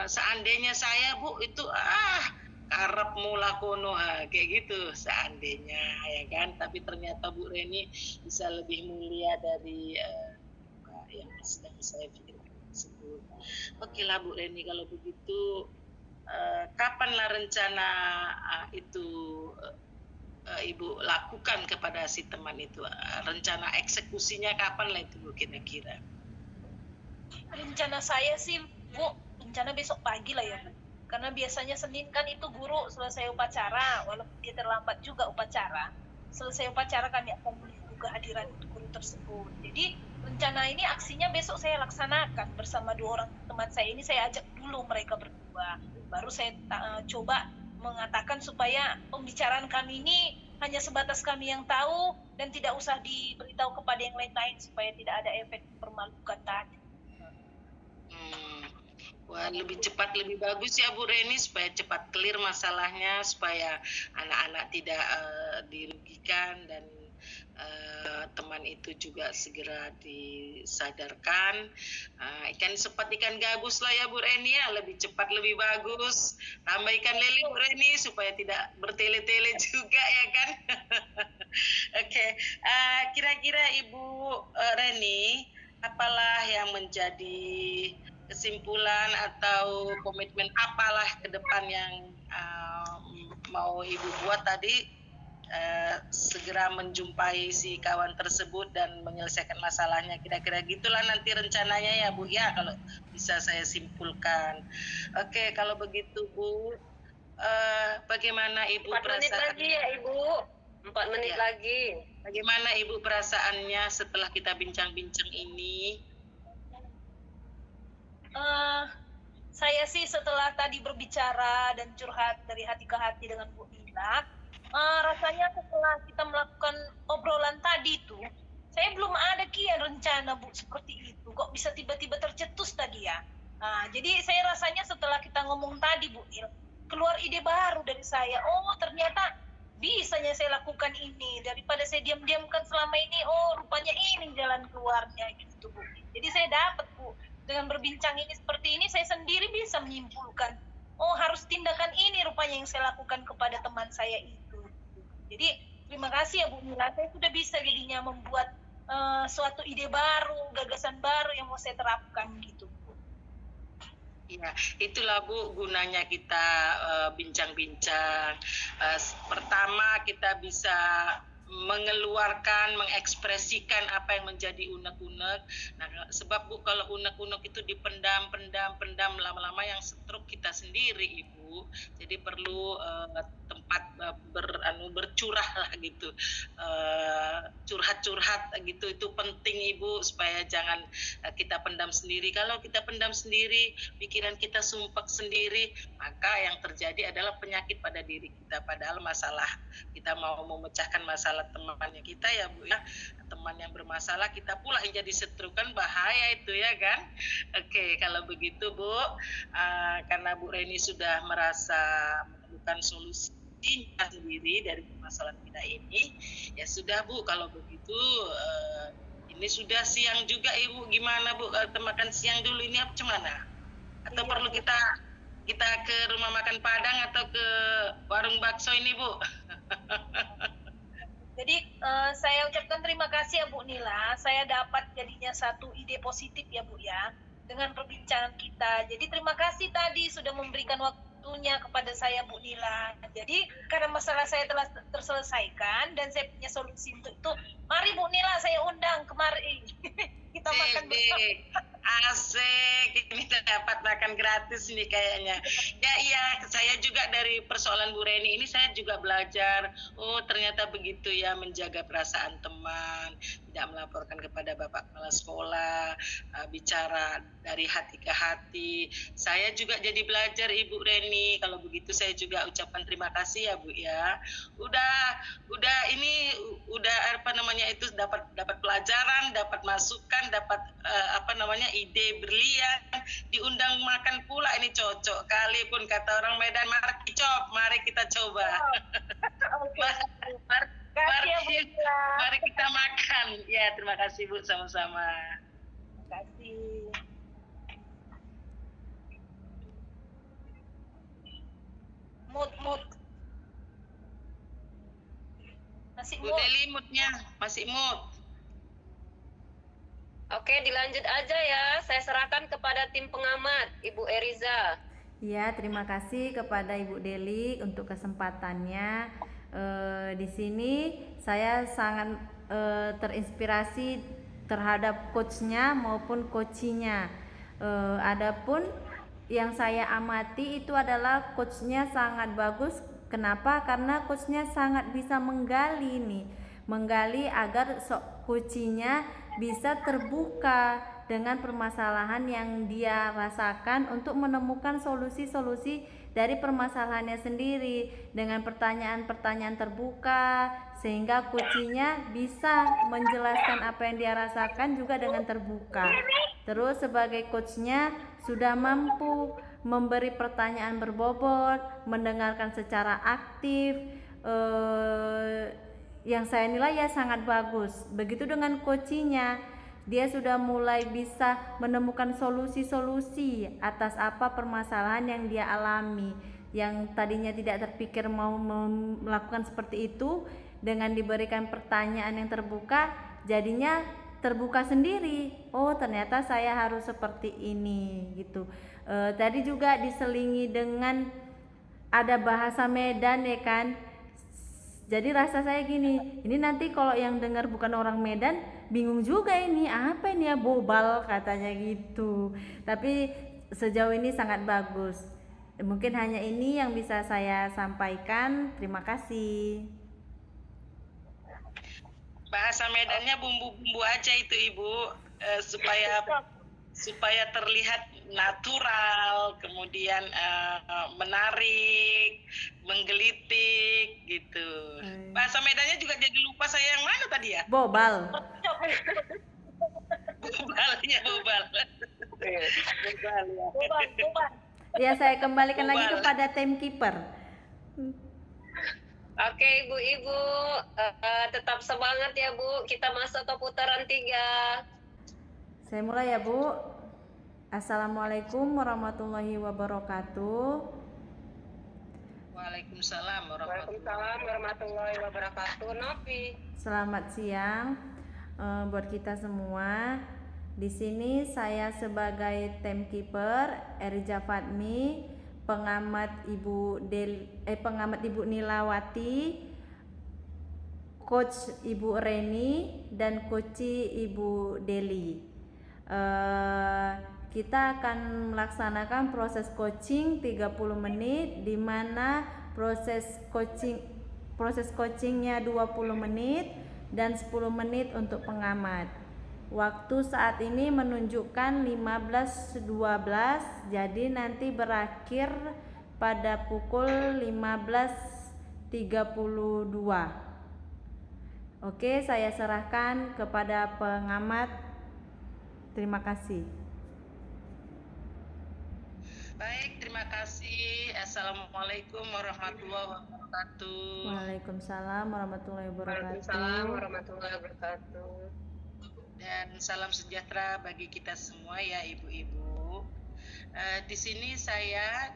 Seandainya saya Bu itu karep mula kono kayak gitu seandainya ya kan, tapi ternyata Bu Reni bisa lebih mulia dari yang sedang saya pikirkan tersebut. Oke lah Bu Reni, kalau begitu kapanlah rencana itu Ibu lakukan kepada si teman itu? Rencana eksekusinya kapan lah itu Bu kira-kira? Rencana saya sih, Bu, rencana besok pagi lah ya, Bu. Karena biasanya Senin kan itu guru selesai upacara, walaupun dia terlambat juga upacara. Selesai upacara kami akan menunggu kehadiran guru tersebut. Jadi rencana ini aksinya besok saya laksanakan bersama 2 orang teman saya ini. Saya ajak dulu mereka berdua. Baru saya coba mengatakan supaya pembicaraan kami ini hanya sebatas kami yang tahu dan tidak usah diberitahu kepada yang lain-lain supaya tidak ada efek permalukan tadi. Wah, lebih cepat lebih bagus ya Bu Reni, supaya cepat clear masalahnya, supaya anak-anak tidak dirugikan dan teman itu juga segera disadarkan. Ikan gabus lah ya Bu Reni ya, lebih cepat lebih bagus. Tambah ikan lele Bu Reni supaya tidak bertele-tele juga ya kan. Oke, kira-kira Ibu Reni, apalah yang menjadi kesimpulan atau komitmen apalah ke depan yang mau Ibu buat tadi, segera menjumpai si kawan tersebut dan menyelesaikan masalahnya, kira-kira gitulah nanti rencananya ya Bu ya, kalau bisa saya simpulkan. Oke, kalau begitu Bu, bagaimana Ibu 4 menit lagi ya Ibu, 4 menit Ya. lagi. Bagaimana Ibu perasaannya setelah kita bincang-bincang ini? Saya sih setelah tadi berbicara dan curhat dari hati ke hati dengan Bu Ila, rasanya setelah kita melakukan obrolan tadi tuh, saya belum ada rencana Bu seperti itu. Kok bisa tiba-tiba tercetus tadi ya? Jadi saya rasanya setelah kita ngomong tadi Bu Il, keluar ide baru dari saya. Oh ternyata bisanya saya lakukan ini, daripada saya diam-diamkan selama ini. Oh rupanya ini jalan keluarnya gitu Bu. Jadi saya dapat Bu, dengan berbincang ini seperti ini, saya sendiri bisa menyimpulkan, oh harus tindakan ini rupanya yang saya lakukan kepada teman saya itu. Jadi terima kasih ya Bu Mila, saya sudah bisa jadinya membuat suatu ide baru, gagasan baru yang mau saya terapkan gitu Bu. Ya, itulah Bu gunanya kita bincang-bincang. Pertama kita bisa mengeluarkan, mengekspresikan apa yang menjadi unek-unek. Nah, sebab Bu kalau unek-unek itu dipendam, lama-lama yang stroke kita sendiri Ibu. Jadi perlu tempat tempat bercurah lah gitu, curhat-curhat gitu. Itu penting Ibu, supaya jangan kita pendam sendiri. Kalau kita pendam sendiri, pikiran kita sumpek sendiri, maka yang terjadi adalah penyakit pada diri kita. Padahal masalah kita mau memecahkan masalah temannya kita ya Bu ya, teman yang bermasalah kita pula yang jadi setru, kan bahaya itu ya kan. Oke, kalau begitu Bu, karena Bu Reni sudah merasa menemukan solusinya sendiri dari permasalahan kita ini, ya sudah Bu, kalau begitu ini sudah siang juga Ibu, gimana Bu, kita makan siang dulu ini apa gimana? Atau Iya, perlu kita ke rumah makan Padang atau ke warung bakso ini Bu? Jadi saya ucapkan terima kasih ya Bu Nila. Saya dapat jadinya satu ide positif ya Bu ya dengan perbincangan kita. Jadi terima kasih tadi sudah memberikan waktunya kepada saya Bu Nila. Jadi karena masalah saya telah terselesaikan dan saya punya solusi untuk itu, mari Bu Nila saya undang kemari. Kita makan bersama. Asik, ini dapat makan gratis nih kayaknya. Ya iya, saya juga dari persoalan Bu Reni ini saya juga belajar. Oh ternyata begitu ya, menjaga perasaan teman, tidak melaporkan kepada Bapak Kepala Sekolah, bicara dari hati ke hati. Saya juga jadi belajar Ibu Reni. Kalau begitu saya juga ucapkan terima kasih ya Bu ya. Udah ini udah apa namanya itu, dapat pelajaran, dapat masukan, dapat ide brilian, diundang makan pula, ini cocok kali pun kata orang Medan, mari kita coba. Oke. Mari kita makan. Ya, terima kasih Bu, sama-sama. Terima kasih. Mood. Masih Bu mood. Deli moodnya masih mood. Oke, dilanjut aja ya. Saya serahkan kepada tim pengamat, Ibu Eriza. Ya, terima kasih kepada Ibu Deli untuk kesempatannya. Di sini saya sangat terinspirasi terhadap coachnya maupun coachinya. Adapun yang saya amati itu adalah coachnya sangat bagus. Kenapa? Karena coachnya sangat bisa menggali agar coachinya bisa terbuka dengan permasalahan yang dia rasakan untuk menemukan solusi-solusi dari permasalahannya sendiri dengan pertanyaan-pertanyaan terbuka, sehingga coachinya bisa menjelaskan apa yang dia rasakan juga dengan terbuka. Terus sebagai coachnya sudah mampu memberi pertanyaan berbobot, mendengarkan secara aktif, yang saya nilai ya sangat bagus. Begitu dengan coachinya, dia sudah mulai bisa menemukan solusi-solusi atas apa permasalahan yang dia alami, yang tadinya tidak terpikir mau melakukan seperti itu. Dengan diberikan pertanyaan yang terbuka, jadinya terbuka sendiri. Oh ternyata saya harus seperti ini gitu. Tadi juga diselingi dengan ada bahasa Medan ya kan. Jadi rasa saya gini, ini nanti kalau yang dengar bukan orang Medan bingung juga, ini apa ini ya, bobal katanya gitu. Tapi sejauh ini sangat bagus. Mungkin hanya ini yang bisa saya sampaikan. Terima kasih. Bahasa Medannya bumbu-bumbu aja itu Ibu, supaya terlihat natural, kemudian menarik, menggelitik gitu. Bahasa Medannya juga jadi lupa saya, yang mana tadi ya? Bobal. Bobal. Ya, saya kembalikan lagi kepada timekeeper. Oke, Ibu-ibu, tetap semangat ya Bu. Kita masuk ke putaran 3. Saya mulai ya Bu. Assalamualaikum warahmatullahi wabarakatuh. Waalaikumsalam warahmatullahi wabarakatuh. Novi. Selamat siang buat kita semua. Di sini saya sebagai timekeeper Eriza Fatmi, pengamat Ibu Nilawati, coach Ibu Reni, dan coachi Ibu Deli. Kita akan melaksanakan proses coaching 30 menit, di mana proses coachingnya 20 menit dan 10 menit untuk pengamat. Waktu saat ini menunjukkan 15.12, jadi nanti berakhir pada pukul 15.32. Oke, saya serahkan kepada pengamat. Terima kasih. Baik, terima kasih. Assalamualaikum warahmatullahi wabarakatuh. Waalaikumsalam warahmatullahi Waalaikumsalam wabarakatuh. warahmatullahi wabarakatuh. Dan salam sejahtera bagi kita semua ya ibu-ibu. Di sini saya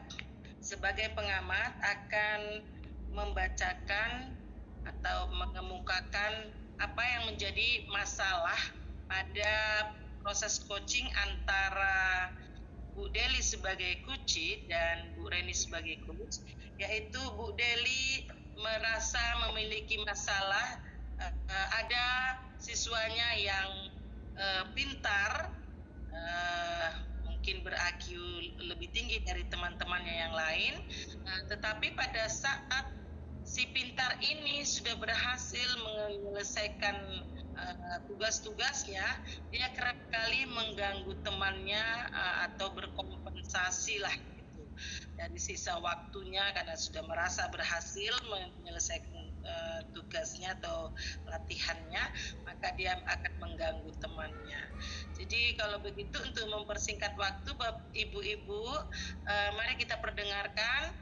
sebagai pengamat akan membacakan atau mengemukakan apa yang menjadi masalah pada proses coaching antara Bu Deli sebagai coach dan Bu Reni sebagai coach, yaitu Bu Deli merasa memiliki masalah ada siswanya yang pintar, mungkin ber-IQ lebih tinggi dari teman-temannya yang lain, tetapi pada saat si pintar ini sudah berhasil menyelesaikan tugas-tugasnya, dia kerap kali mengganggu temannya atau berkompensasi lah gitu dari sisa waktunya karena sudah merasa berhasil menyelesaikan tugasnya atau latihannya, maka dia akan mengganggu temannya. Jadi kalau begitu untuk mempersingkat waktu ibu-ibu, mari kita perdengarkan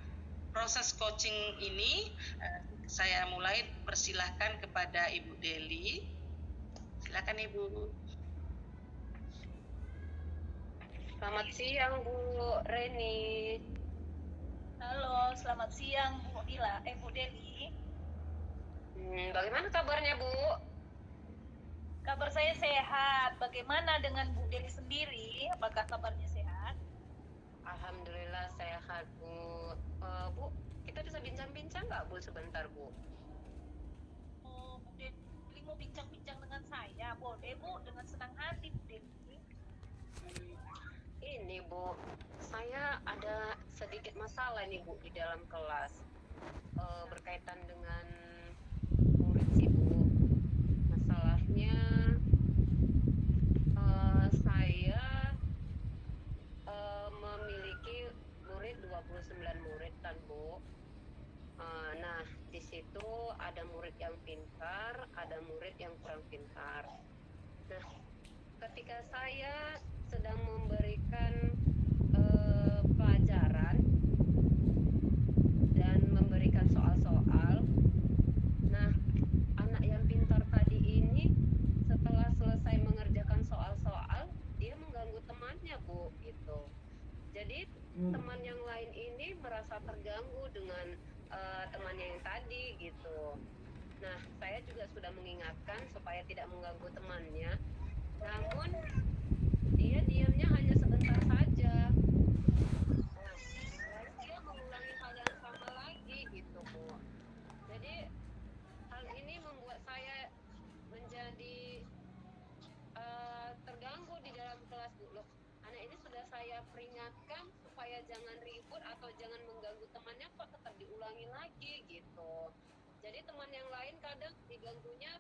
proses coaching ini. Saya mulai persilahkan kepada Ibu Deli. Silakan Ibu. Selamat siang Bu Reni. Halo, selamat siang Bu Deli. Bagaimana kabarnya Bu? Kabar saya sehat. Bagaimana dengan Bu Deli sendiri? Apakah kabarnya sehat? Alhamdulillah sehat Bu. Bu, kita bisa bincang-bincang nggak Bu sebentar Bu? Oh, Bu Deli mau bincang-bincang dengan saya? Boleh Bu, dengan senang hati Bu Deli. Ini Bu, saya ada sedikit masalah nih Bu di dalam kelas berkaitan dengan murid sih Bu. Masalahnya saya memiliki murid 29 murid kan Bu. Nah di situ ada murid yang pintar, ada murid yang kurang pintar. Nah ketika saya sedang memberikan pelajaran dan memberikan soal-soal, nah anak yang pintar tadi ini setelah selesai mengerjakan soal-soal dia mengganggu temannya Bu gitu. Jadi teman yang lain ini merasa terganggu dengan temannya yang tadi gitu. Nah saya juga sudah mengingatkan supaya tidak mengganggu temannya, namun dia diamnya hanya sebentar saja. Nah, dia mengulangi hal yang sama lagi gitu Bu. Jadi hal ini membuat saya menjadi terganggu di dalam kelas Bu. Loh, anak ini sudah saya peringatkan supaya jangan ribut atau jangan mengganggu temannya, kok tetap diulangi lagi gitu. Jadi teman yang lain kadang diganggunya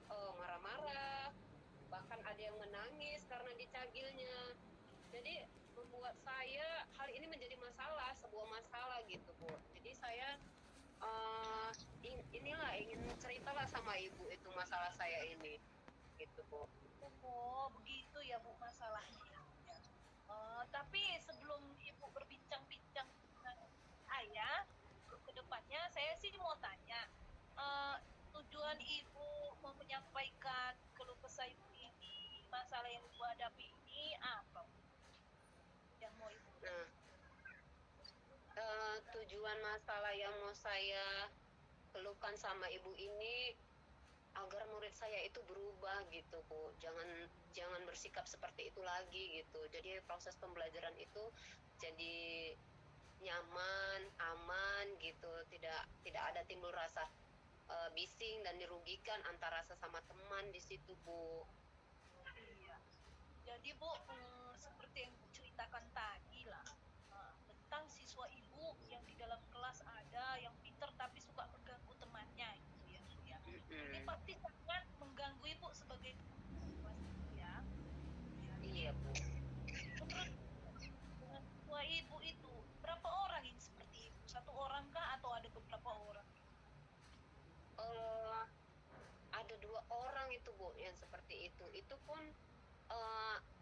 marah-marah, bahkan ada yang menangis karena dicagilnya. Jadi membuat saya hal ini menjadi masalah, sebuah masalah gitu Bu. Jadi saya inilah ingin ceritalah sama Ibu itu masalah saya ini gitu Bu. Oh, begitu ya Bu masalahnya. Tapi sebelum Ibu berbincang-bincang dengan ayah, ke depannya saya sih mau tanya, tujuan Ibu mau menyampaikan keluh kesah Ibu ini, masalah yang Ibu hadapi ini apa? Yang mau Ibu? Tujuan masalah yang mau saya keluhkan sama Ibu ini agar murid saya itu berubah gitu Bu, jangan bersikap seperti itu lagi gitu. Jadi proses pembelajaran itu jadi nyaman, aman gitu, tidak ada timbul rasa bising dan dirugikan antara sesama teman di situ Bu. Iya. Jadi Bu, seperti yang Ibu ceritakan tadi lah, tentang siswa Ibu yang di dalam kelas ada yang Ini Mm-mm. pasti sangat mengganggu ibu sebagai ya. Iya, Bu. Menurut dengan tua ibu itu berapa orang yang seperti ibu? Satu orang kah atau ada beberapa orang? Eh, ada 2 orang itu, Bu, yang seperti itu. Itu pun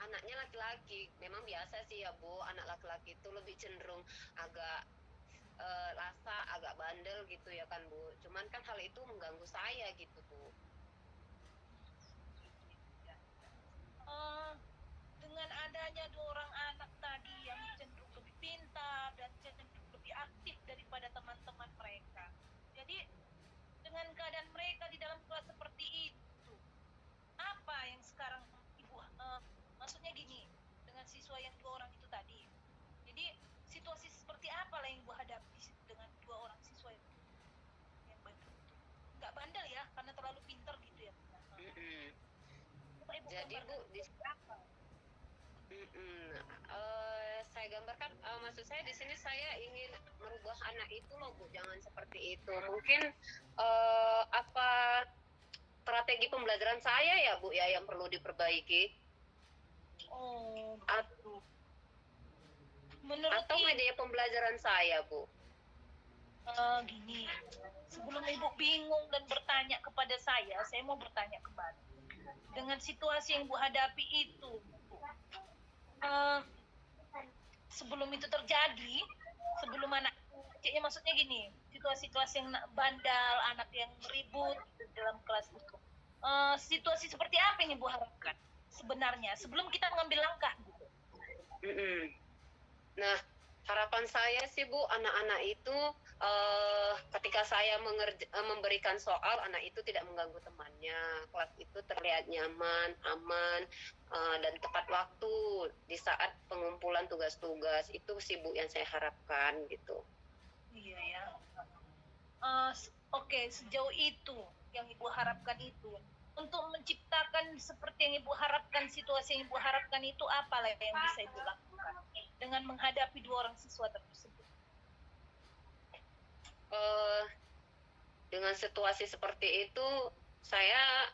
anaknya laki-laki. Memang biasa sih ya, Bu, anak laki-laki itu lebih cenderung agak rasa agak bandel gitu ya kan, Bu. Cuman kan hal itu mengganggu saya gitu, Bu. Eh, dengan adanya 2 orang anak tadi yang cenderung lebih pintar dan cenderung lebih aktif daripada teman-teman mereka. Jadi dengan keadaan mereka di dalam kelas seperti itu, apa yang sekarang ibu maksudnya gini, dengan siswa yang 2 orang itu tadi. Jadi situasi seperti apa lah yang ibu hadapi dengan 2 orang siswa yang bandel itu? Nggak bandel ya, karena terlalu pintar gitu ya. Mm-mm. Coba ibu Jadi, Bu, gambarkan di apa? saya gambarkan, maksud saya di sini saya ingin merubah anak itu loh, Bu, jangan seperti itu. Mungkin apa strategi pembelajaran saya ya, Bu, ya, yang perlu diperbaiki. Oh, At- gitu. Menurut atau ibu, media pembelajaran saya, Bu. gini, sebelum ibu bingung dan bertanya kepada saya mau bertanya kembali. Dengan situasi yang ibu hadapi itu, Bu, sebelum itu terjadi, sebelum anak kecilnya, maksudnya gini, situasi kelas yang bandal, anak yang ribut di dalam kelas itu, situasi seperti apa yang ibu harapkan sebenarnya sebelum kita mengambil langkah gitu? Mm-mm. Nah, harapan saya sih, Bu, anak-anak itu ketika saya memberikan soal, anak itu tidak mengganggu temannya. Kelas itu terlihat nyaman, aman, dan tepat waktu di saat pengumpulan tugas-tugas. Itu sih, Bu, yang saya harapkan gitu. Iya ya. Oke, sejauh itu yang ibu harapkan itu, untuk menciptakan seperti yang ibu harapkan, situasi yang ibu harapkan itu, apalah yang bisa ibu lakukan dengan menghadapi 2 orang siswa tersebut? Dengan situasi seperti itu, saya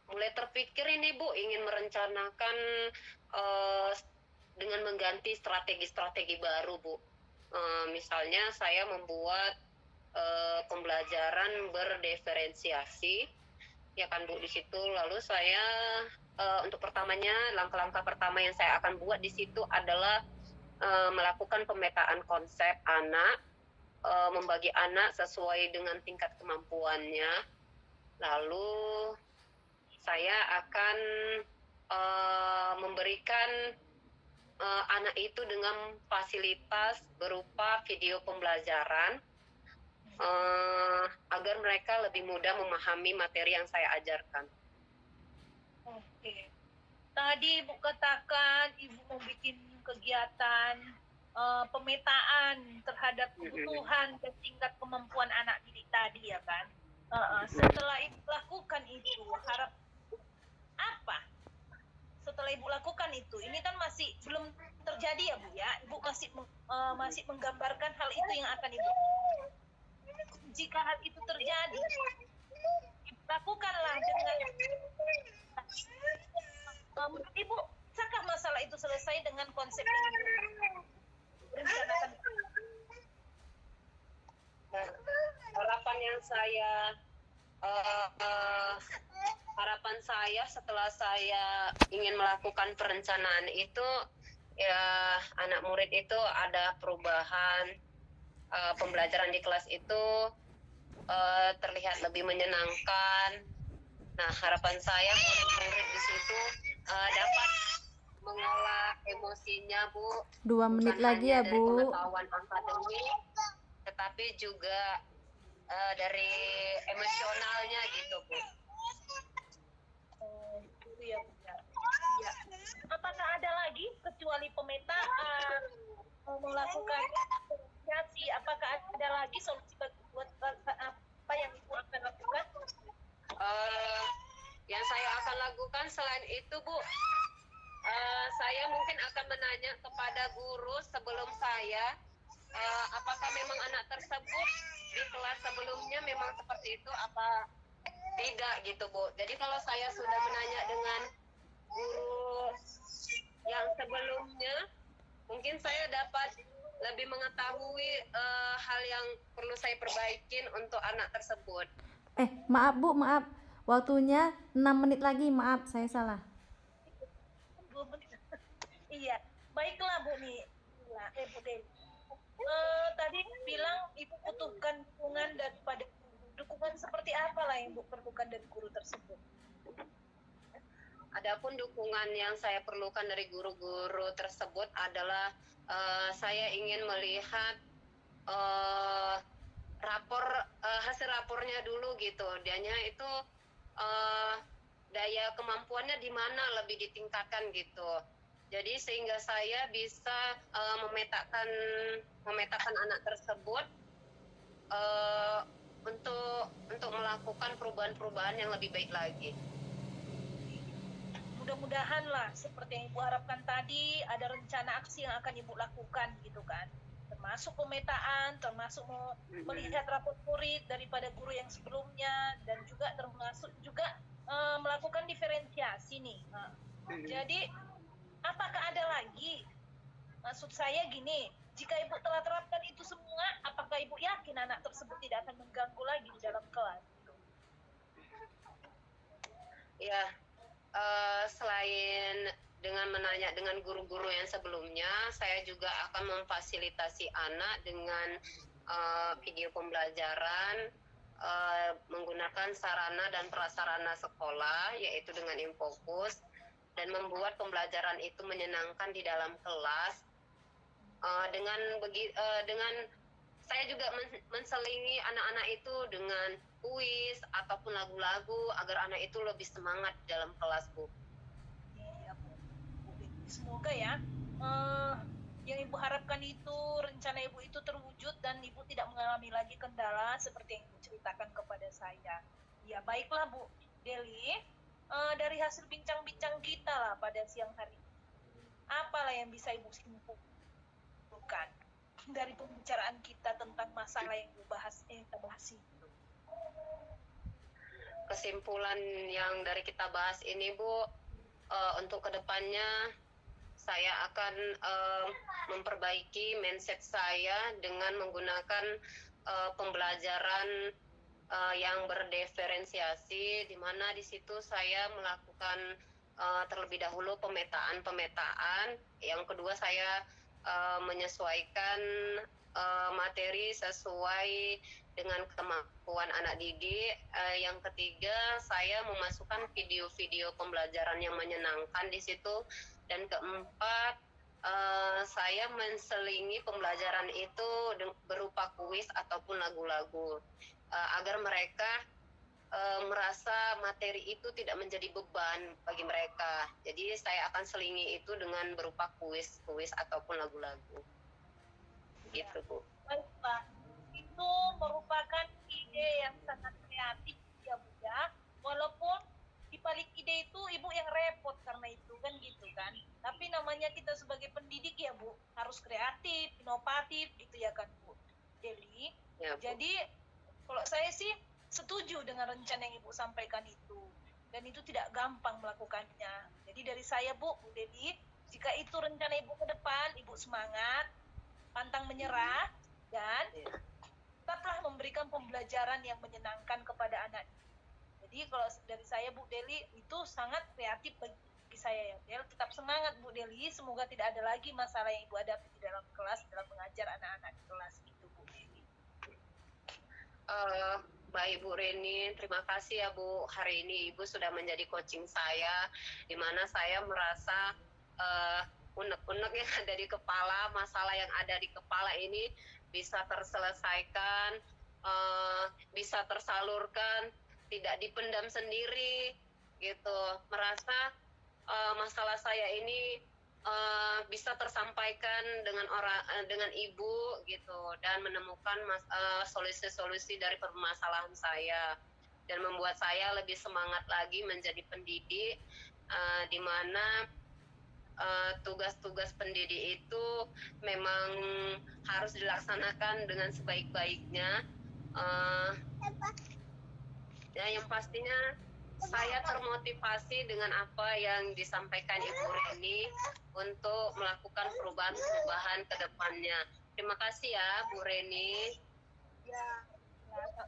mulai terpikir ini, Bu, ingin merencanakan dengan mengganti strategi-strategi baru, Bu. Misalnya saya membuat pembelajaran berdiferensiasi, ya kan, Bu, di situ. Lalu saya untuk pertamanya, langkah-langkah pertama yang saya akan buat di situ adalah melakukan pemetaan konsep anak, membagi anak sesuai dengan tingkat kemampuannya. Lalu saya akan memberikan anak itu dengan fasilitas berupa video pembelajaran agar mereka lebih mudah memahami materi yang saya ajarkan. Oke. Tadi ibu katakan ibu membuat kegiatan pemetaan terhadap kebutuhan dan tingkat kemampuan anak didik tadi ya kan. Setelah ibu lakukan itu, harap apa? Setelah ibu lakukan itu, ini kan masih belum terjadi ya Bu ya. Ibu masih menggambarkan hal itu yang akan ibu. Jika hal itu terjadi, lakukanlah dengan ibu, bisakah masalah itu selesai dengan konsep yang ibu rencanakan? Harapan saya setelah saya ingin melakukan perencanaan itu, ya, anak murid itu ada perubahan, pembelajaran di kelas itu terlihat lebih menyenangkan. Nah, harapan saya murid-murid di situ dapat mengolah emosinya, Bu. 2 menit Bukan lagi hanya ya, dari Bu. pengetahuan akademik, tetapi juga dari emosionalnya gitu, Bu. Itu ya Bu ya. Ya. Apakah ada lagi kecuali pemetaan, melakukan investigasi, apakah ada lagi solusi buat apa yang ibu akan lakukan? Yang saya akan lakukan selain itu, Bu, saya mungkin akan menanya kepada guru sebelum saya, apakah memang anak tersebut di kelas sebelumnya memang seperti itu, apa tidak gitu Bu. Jadi kalau saya sudah menanya dengan guru yang sebelumnya, mungkin saya dapat lebih mengetahui hal yang perlu saya perbaikin untuk anak tersebut. Maaf Bu, maaf. Waktunya 6 menit lagi, maaf saya salah. 2 menit. Iya, baiklah Bu nih. Bu Deli. Tadi bilang Ibu butuhkan dukungan daripada guru. Dukungan seperti apa lah yang Ibu perlukan dari guru tersebut? Adapun dukungan yang saya perlukan dari guru-guru tersebut adalah saya ingin melihat hasil rapornya dulu gitu. Dianya itu daya kemampuannya di mana lebih ditingkatkan gitu. Jadi sehingga saya bisa memetakan anak tersebut untuk melakukan perubahan-perubahan yang lebih baik lagi. Mudah-mudahan lah seperti yang Ibu harapkan tadi, ada rencana aksi yang akan Ibu lakukan gitu kan, termasuk pemetaan, termasuk melihat rapot murid daripada guru yang sebelumnya, dan juga termasuk juga melakukan diferensiasi nih. Jadi apakah ada lagi, maksud saya gini, jika Ibu telah terapkan itu semua, apakah Ibu yakin anak tersebut tidak akan mengganggu lagi di dalam kelas? Ya, selain dengan menanya dengan guru-guru yang sebelumnya, saya juga akan memfasilitasi anak dengan video pembelajaran menggunakan sarana dan prasarana sekolah, yaitu dengan Infokus, dan membuat pembelajaran itu menyenangkan di dalam kelas. Dengan saya juga menselingi anak-anak itu dengan kuis ataupun lagu-lagu agar anak itu lebih semangat dalam kelas, Bu. Iya, Bu. Semoga ya yang Ibu harapkan itu, rencana Ibu itu terwujud dan Ibu tidak mengalami lagi kendala seperti yang Ibu ceritakan kepada saya. Ya, baiklah Bu Deli, dari hasil bincang-bincang kita lah pada siang hari ini, apalah yang bisa Ibu simpulkan dari pembicaraan kita tentang masalah yang kita bahas itu? Kesimpulan yang dari kita bahas ini, Bu, untuk kedepannya saya akan memperbaiki mindset saya dengan menggunakan pembelajaran yang berdiferensiasi, di mana di situ saya melakukan terlebih dahulu pemetaan. Yang kedua, saya menyesuaikan materi sesuai dengan kemampuan anak didik. Yang ketiga, saya memasukkan video-video pembelajaran yang menyenangkan di situ. Dan keempat, saya menselingi pembelajaran itu berupa kuis ataupun lagu-lagu agar mereka merasa materi itu tidak menjadi beban bagi mereka. Jadi saya akan selingi itu dengan berupa kuis ataupun lagu-lagu. Ya. Gitu, Bu. Baik, Pak. Itu merupakan ide yang sangat kreatif ya, Bu ya. Walaupun di balik ide itu Ibu yang repot karena itu kan gitu kan. Tapi namanya kita sebagai pendidik ya, Bu, harus kreatif, inovatif gitu ya kan, Bu. Deli. Ya, Bu. Jadi kalau saya sih setuju dengan rencana yang Ibu sampaikan itu. Dan itu tidak gampang melakukannya. Jadi dari saya, Bu Deli, jika itu rencana Ibu ke depan, Ibu semangat, pantang menyerah, dan tetaplah memberikan pembelajaran yang menyenangkan kepada anak. Jadi kalau dari saya, Bu Deli, itu sangat kreatif bagi saya ya. Del, tetap semangat Bu Deli, semoga tidak ada lagi masalah yang Ibu hadapi di dalam kelas, dalam mengajar anak-anak di kelas gitu, Bu Deli. Baik Bu Reni, terima kasih ya Bu. Hari ini Ibu sudah menjadi coaching saya, di mana saya merasa unek-unek yang ada di kepala, masalah yang ada di kepala ini bisa terselesaikan, bisa tersalurkan, tidak dipendam sendiri, gitu. Merasa masalah saya ini bisa tersampaikan dengan Ibu gitu, dan menemukan solusi-solusi dari permasalahan saya, dan membuat saya lebih semangat lagi menjadi pendidik, di mana tugas-tugas pendidik itu memang harus dilaksanakan dengan sebaik-baiknya. Ya, yang pastinya saya termotivasi dengan apa yang disampaikan Ibu Reni untuk melakukan perubahan-perubahan ke depannya. Terima kasih ya Bu Reni. Ya,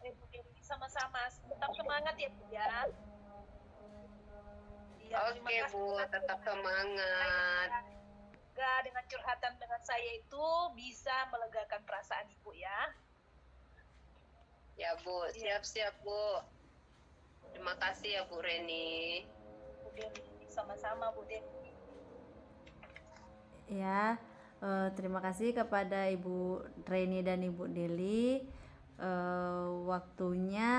Bu Dewi sama-sama. Tetap semangat ya Bu ya. Iya, terima Oke kasih. Bu, tetap semangat. Semoga dengan curhatan dengan saya itu bisa melegakan perasaan Ibu ya. Ya Bu, siap-siap Bu. Terima kasih ya Bu Reni. Bu Dewi, sama-sama Bu Dewi. Ya, terima kasih kepada Ibu Reni dan Ibu Deli. Waktunya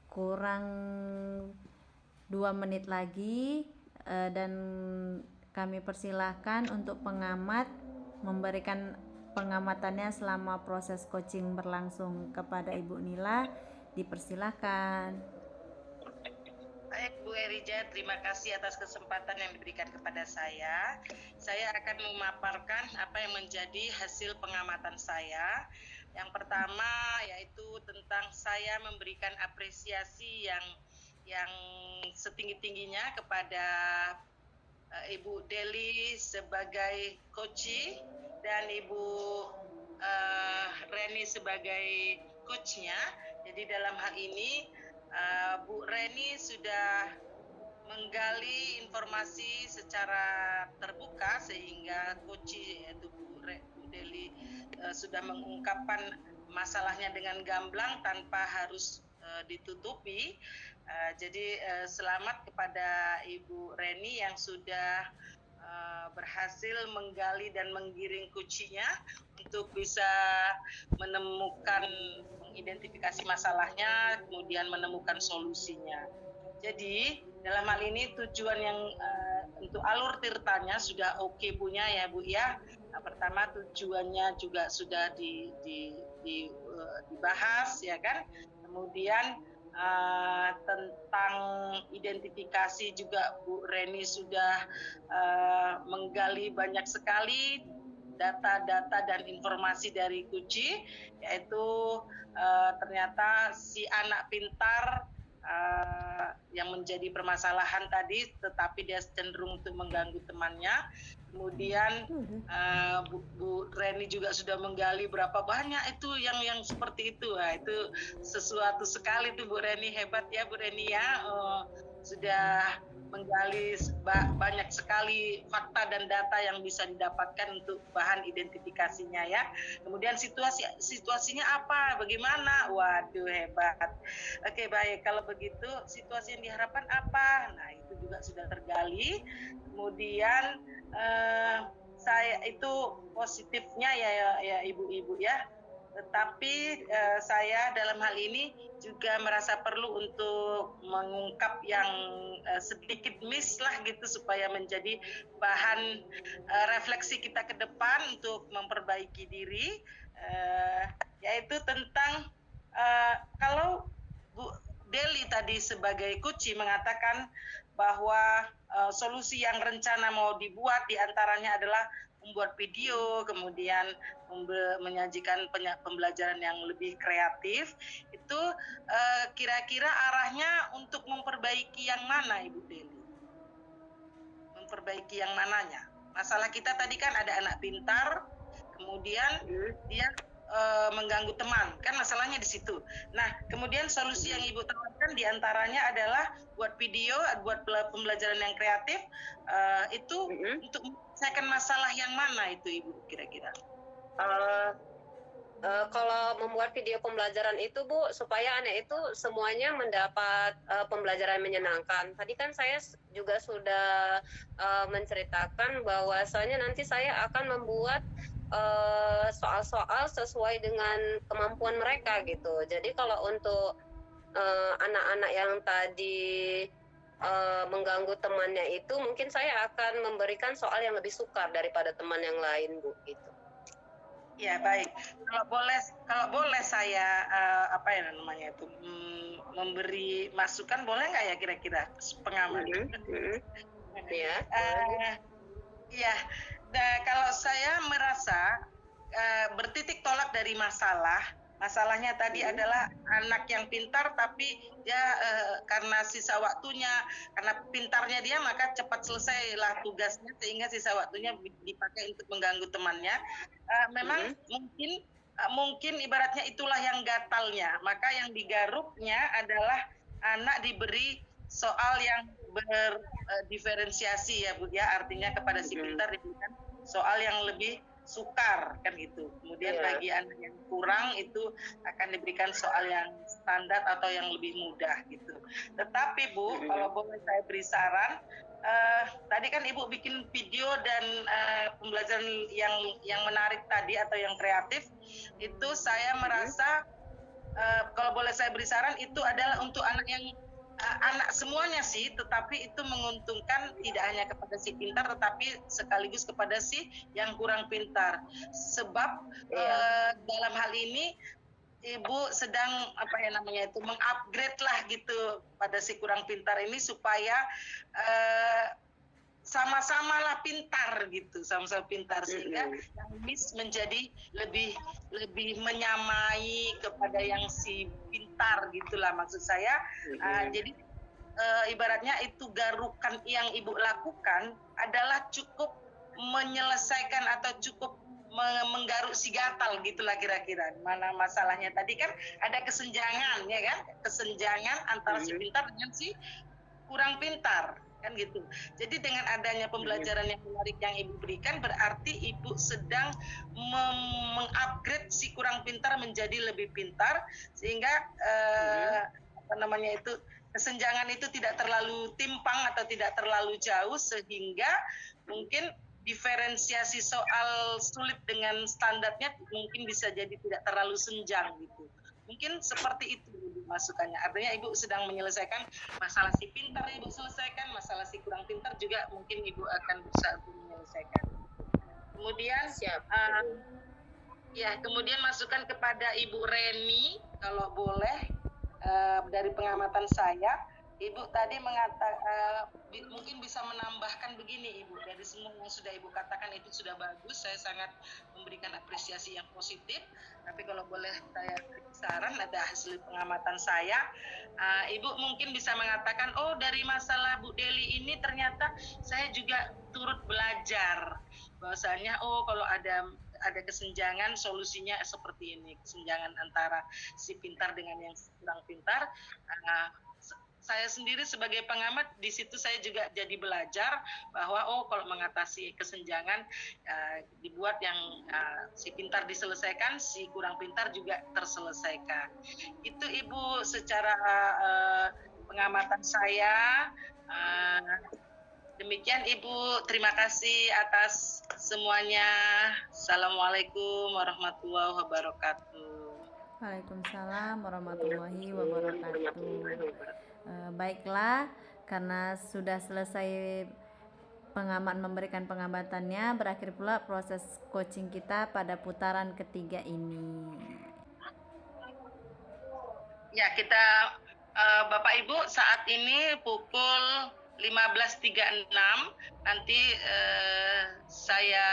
kurang 2 menit lagi, dan kami persilahkan untuk pengamat memberikan pengamatannya selama proses coaching berlangsung. Kepada Ibu Nila, dipersilahkan. Baik Bu Erija, terima kasih atas kesempatan yang diberikan kepada saya. Saya akan memaparkan apa yang menjadi hasil pengamatan saya. Yang pertama yaitu tentang saya memberikan apresiasi yang setinggi-tingginya kepada Ibu Deli sebagai coach dan Ibu Reni sebagai coachnya. Jadi dalam hal ini Bu Reni sudah menggali informasi secara terbuka sehingga coach yaitu Bu Deli sudah mengungkapkan masalahnya dengan gamblang tanpa harus ditutupi. Jadi selamat kepada Ibu Reni yang sudah berhasil menggali dan menggiring kuncinya untuk bisa menemukan, mengidentifikasi masalahnya, kemudian menemukan solusinya. Jadi dalam hal ini tujuan yang untuk alur tirtanya sudah oke punya ya Bu ya. Nah, pertama tujuannya juga sudah dibahas ya kan. Kemudian tentang identifikasi juga Bu Reni sudah menggali banyak sekali data-data dan informasi dari Kuci, yaitu ternyata si anak pintar yang menjadi permasalahan tadi, tetapi dia cenderung untuk mengganggu temannya. Kemudian Bu Reni juga sudah menggali berapa banyak itu yang seperti itu. Nah, itu sesuatu sekali tuh Bu Reni, hebat ya Bu Reni ya. Sudah menggali banyak sekali fakta dan data yang bisa didapatkan untuk bahan identifikasinya ya. Kemudian situasinya apa, bagaimana? Waduh hebat. Oke baik, kalau begitu situasi yang diharapkan apa? Nah itu juga sudah tergali. Kemudian saya itu positifnya ya ibu-ibu ya. Tetapi saya dalam hal ini juga merasa perlu untuk mengungkap yang sedikit miss lah gitu supaya menjadi bahan refleksi kita ke depan untuk memperbaiki diri, yaitu tentang kalau Bu Deli tadi sebagai Kuci mengatakan bahwa solusi yang rencana mau dibuat diantaranya adalah membuat video, kemudian menyajikan pembelajaran yang lebih kreatif. Itu kira-kira arahnya untuk memperbaiki yang mana Ibu Deli? Memperbaiki yang mananya? Masalah kita tadi kan ada anak pintar, kemudian dia mengganggu teman, kan masalahnya di situ. Nah, kemudian solusi yang Ibu tawarkan diantaranya adalah buat video, buat pembelajaran yang kreatif, itu untuk menyelesaikan masalah yang mana itu Ibu kira-kira? Kalau membuat video pembelajaran itu Bu, supaya anak itu semuanya mendapat pembelajaran menyenangkan. Tadi kan saya juga sudah menceritakan bahwasanya nanti saya akan membuat soal-soal sesuai dengan kemampuan mereka gitu. Jadi kalau untuk anak-anak yang tadi mengganggu temannya itu, mungkin saya akan memberikan soal yang lebih sukar daripada teman yang lain Bu gitu. Ya baik, kalau boleh saya apa ya namanya itu memberi masukan, boleh nggak ya kira-kira pengamat? Ya. Ya, kalau saya merasa bertitik tolak dari masalah Masalahnya tadi adalah anak yang pintar tapi dia karena sisa waktunya, karena pintarnya dia maka cepat selesailah tugasnya sehingga sisa waktunya dipakai untuk mengganggu temannya. Memang mungkin ibaratnya itulah yang gatalnya. Maka yang digaruknya adalah anak diberi soal yang berdiferensiasi ya Bu ya, artinya kepada si pintar diberikan soal yang lebih sukar kan gitu. Kemudian bagi anak yang kurang itu akan diberikan soal yang standar atau yang lebih mudah gitu. Tetapi Bu, kalau boleh saya beri saran, tadi kan Ibu bikin video dan pembelajaran yang menarik tadi atau yang kreatif, itu saya merasa kalau boleh saya beri saran itu adalah untuk anak yang anak semuanya sih, tetapi itu menguntungkan tidak hanya kepada si pintar tetapi sekaligus kepada si yang kurang pintar. Sebab dalam hal ini Ibu sedang mengupgrade lah gitu pada si kurang pintar ini supaya sama-samalah pintar gitu, sama-sama pintar sehingga yang miss menjadi lebih menyamai kepada yang si pintar gitulah maksud saya. Jadi ibaratnya itu garukan yang Ibu lakukan adalah cukup menyelesaikan atau cukup menggaruk si gatal gitulah kira-kira. Mana masalahnya tadi kan ada kesenjangan ya kan, kesenjangan antara si pintar dengan si kurang pintar kan gitu. Jadi dengan adanya pembelajaran yang menarik yang Ibu berikan berarti Ibu sedang mengupgrade si kurang pintar menjadi lebih pintar sehingga kesenjangan itu tidak terlalu timpang atau tidak terlalu jauh sehingga mungkin diferensiasi soal sulit dengan standarnya mungkin bisa jadi tidak terlalu senjang gitu. Mungkin seperti itu Ibu masukannya. Artinya Ibu sedang menyelesaikan masalah si pintar, Ibu selesaikan, masalah si kurang pintar juga mungkin Ibu akan bisa menyelesaikan. Kemudian kemudian masukan kepada Ibu Reni kalau boleh dari pengamatan saya. Ibu tadi mungkin bisa menambahkan begini Ibu, dari semua yang sudah Ibu katakan itu sudah bagus, saya sangat memberikan apresiasi yang positif, tapi kalau boleh saya saran ada hasil pengamatan saya, Ibu mungkin bisa mengatakan, oh dari masalah Bu Deli ini ternyata saya juga turut belajar, bahwasanya oh kalau ada kesenjangan solusinya seperti ini, kesenjangan antara si pintar dengan yang kurang pintar. Saya sendiri sebagai pengamat di situ saya juga jadi belajar bahwa oh kalau mengatasi kesenjangan dibuat yang si pintar diselesaikan, si kurang pintar juga terselesaikan. Itu Ibu secara pengamatan saya. Demikian Ibu, terima kasih atas semuanya. Assalamualaikum warahmatullahi wabarakatuh. Waalaikumsalam warahmatullahi wabarakatuh. Baiklah, karena sudah selesai memberikan pengamatannya, berakhir pula proses coaching kita pada putaran ketiga ini. Ya, kita Bapak Ibu saat ini pukul 15.36, nanti saya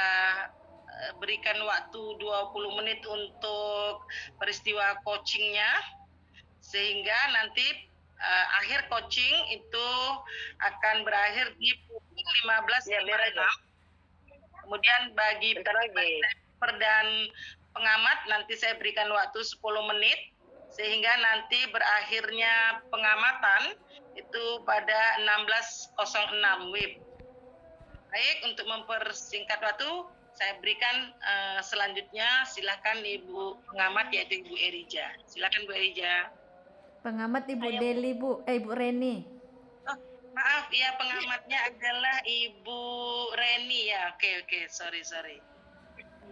berikan waktu 20 menit untuk peristiwa coachingnya, sehingga nanti akhir coaching itu akan berakhir di pukul 15.56. Kemudian bagi dan pengamat nanti saya berikan waktu 10 menit, sehingga nanti berakhirnya pengamatan itu pada 16.06 WIB. Baik, untuk mempersingkat waktu, saya berikan selanjutnya, silakan Ibu pengamat yaitu Ibu Erija. Silakan Bu Erija. Pengamat Ibu Deli, Ibu Reni. Oh, maaf ya, pengamatnya adalah Ibu Reni ya. Oke, sorry.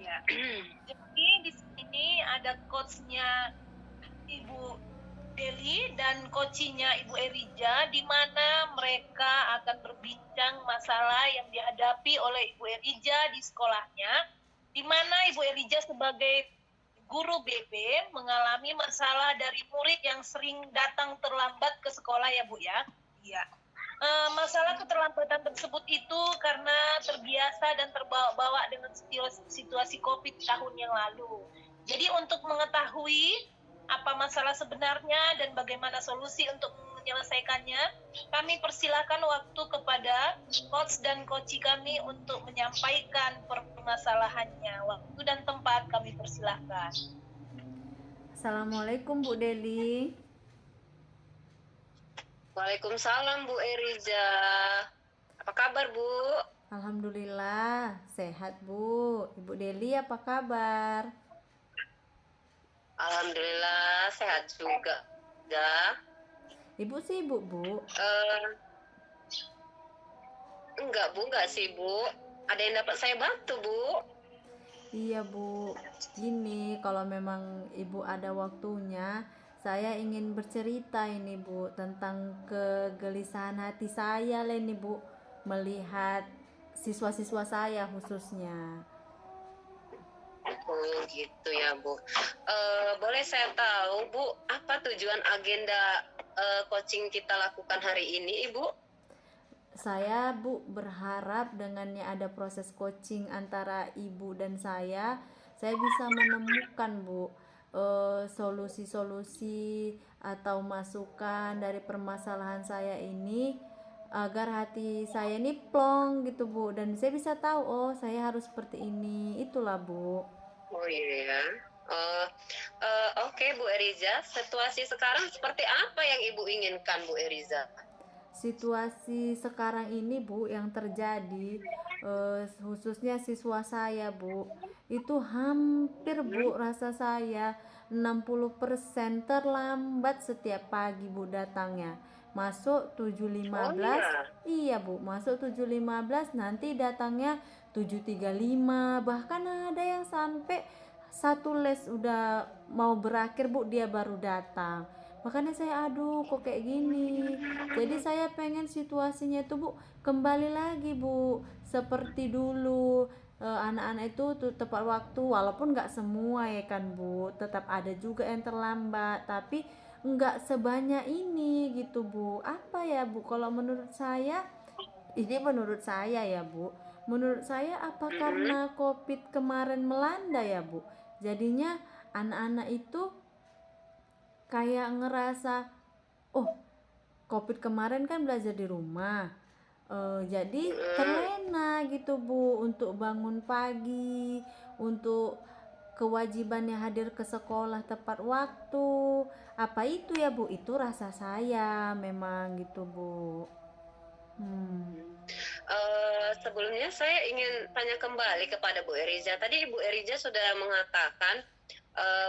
Ya. Jadi di sini ada coachnya Ibu Deli dan coachingnya Ibu Erija, di mana mereka akan berbincang masalah yang dihadapi oleh Ibu Erija di sekolahnya, di mana Ibu Erija sebagai guru BB mengalami masalah dari murid yang sering datang terlambat ke sekolah ya Bu ya. Iya. Masalah keterlambatan tersebut itu karena terbiasa dan terbawa-bawa dengan situasi COVID tahun yang lalu. Jadi untuk mengetahui apa masalah sebenarnya dan bagaimana solusi untuk menyelesaikannya, kami persilakan waktu kepada coach dan coachi kami untuk menyampaikan permasalahannya. Waktu dan tempat kami persilahkan. Assalamualaikum Bu Deli. Waalaikumsalam Bu Eriza. Apa kabar Bu? Alhamdulillah sehat Bu. Ibu Deli apa kabar? Alhamdulillah sehat juga. Ya. Ibu sibuk Bu? Enggak Bu, enggak sih Bu. Ada yang dapat saya bantu Bu? Iya Bu, gini kalau memang Ibu ada waktunya, saya ingin bercerita ini Bu tentang kegelisahan hati saya lah ini Bu, melihat siswa-siswa saya khususnya. Oh gitu ya Bu. Boleh saya tahu Bu, apa tujuan agenda coaching kita lakukan hari ini Ibu? Saya Bu berharap dengannya ada proses coaching antara Ibu dan saya bisa menemukan Bu solusi-solusi atau masukan dari permasalahan saya ini agar hati saya ini plong gitu Bu, dan saya bisa tahu oh saya harus seperti ini, itulah Bu. Oh iya. Oke Bu Eriza, situasi sekarang seperti apa yang Ibu inginkan Bu Eriza? Situasi sekarang ini Bu yang terjadi khususnya siswa saya Bu, itu hampir Bu rasa saya 60% terlambat setiap pagi Bu datangnya. Masuk 7.15. Oh iya. Iya Bu, masuk 7.15 nanti datangnya 7.35, bahkan ada yang sampai satu les udah mau berakhir Bu dia baru datang. Makanya saya aduh kok kayak gini. Jadi saya pengen situasinya itu Bu kembali lagi Bu seperti dulu. Anak-anak itu tuh tepat waktu, walaupun nggak semua ya kan Bu, tetap ada juga yang terlambat, tapi nggak sebanyak ini gitu Bu. Apa ya Bu, kalau menurut saya ini, menurut saya ya Bu, menurut saya apa karena COVID kemarin melanda ya Bu, jadinya anak-anak itu kayak ngerasa oh COVID kemarin kan belajar di rumah, jadi terlena gitu Bu untuk bangun pagi, untuk kewajibannya hadir ke sekolah tepat waktu. Apa itu ya Bu, itu rasa saya memang gitu Bu. Sebelumnya saya ingin tanya kembali kepada Bu Eriza. Tadi Bu Eriza sudah mengatakan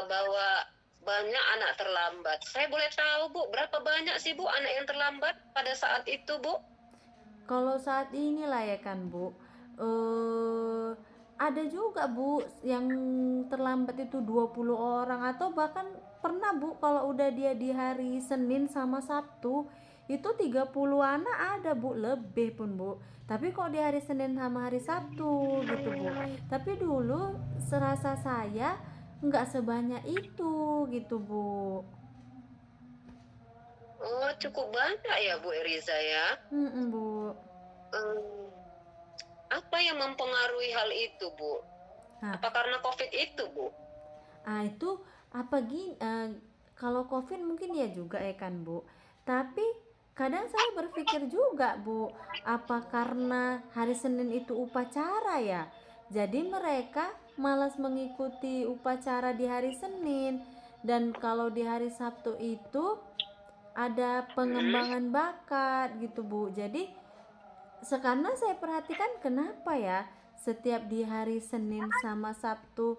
bahwa banyak anak terlambat. Saya boleh tahu Bu, berapa banyak sih Bu anak yang terlambat pada saat itu Bu? Kalau saat inilah ya kan Bu, ada juga Bu yang terlambat itu 20 orang, atau bahkan pernah Bu kalau udah dia di hari Senin sama Sabtu itu 30 anak ada Bu, lebih pun Bu. Tapi kok di hari Senin sama hari Sabtu gitu Bu. Tapi dulu serasa saya nggak sebanyak itu gitu Bu. Oh, cukup banyak ya Bu Eriza ya. Bu. Apa yang mempengaruhi hal itu Bu? Nah, Apa karena COVID itu Bu? itu apa gini, kalau COVID mungkin ya juga ya kan Bu, tapi kadang saya berpikir juga Bu, apa karena hari Senin itu upacara ya, jadi mereka malas mengikuti upacara di hari Senin, dan kalau di hari Sabtu itu ada pengembangan bakat gitu Bu. Jadi sekarang saya perhatikan kenapa ya setiap di hari Senin sama Sabtu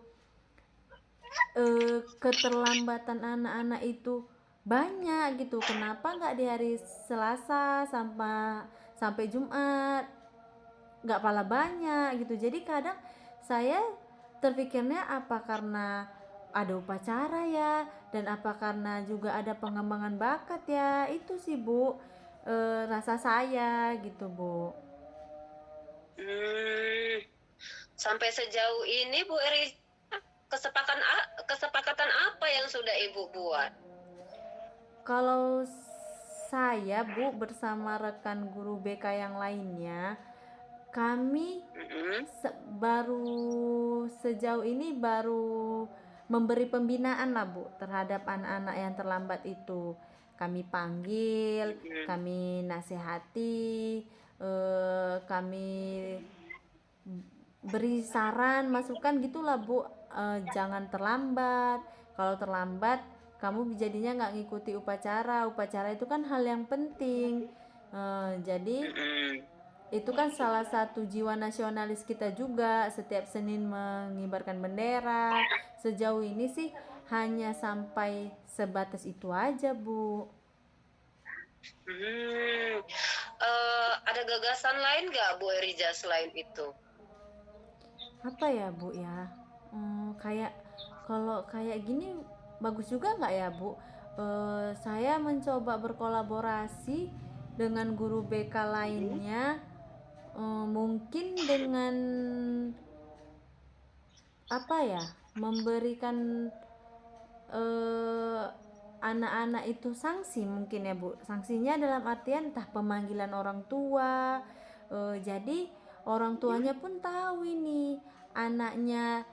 keterlambatan anak-anak itu banyak gitu. Kenapa nggak di hari Selasa sampai Jumat nggak pala banyak gitu. Jadi kadang saya terpikirnya apa karena ada upacara ya, dan apa karena juga ada pengembangan bakat ya, itu sih Bu rasa saya gitu Bu. Sampai sejauh ini Bu Eriza, kesepakatan apa yang sudah Ibu buat? Kalau saya Bu bersama rekan guru BK yang lainnya, kami baru sejauh ini baru memberi pembinaan lah Bu terhadap anak-anak yang terlambat itu. Kami panggil, kami nasihati, kami beri saran, masukan gitulah Bu. Jangan terlambat. Kalau terlambat, kamu jadinya nggak ngikuti upacara. Upacara itu kan hal yang penting. Jadi itu kan salah satu jiwa nasionalis kita juga. Setiap Senin mengibarkan bendera. Sejauh ini sih hanya sampai sebatas itu aja Bu. Ada gagasan lain nggak Bu Eriza selain itu? Apa ya Bu ya, kayak kalau kayak gini bagus juga nggak ya Bu? Saya mencoba berkolaborasi dengan guru BK lainnya, mungkin dengan apa ya, memberikan anak-anak itu sanksi mungkin ya Bu. Sanksinya dalam artian entah pemanggilan orang tua, jadi orang tuanya pun tahu ini anaknya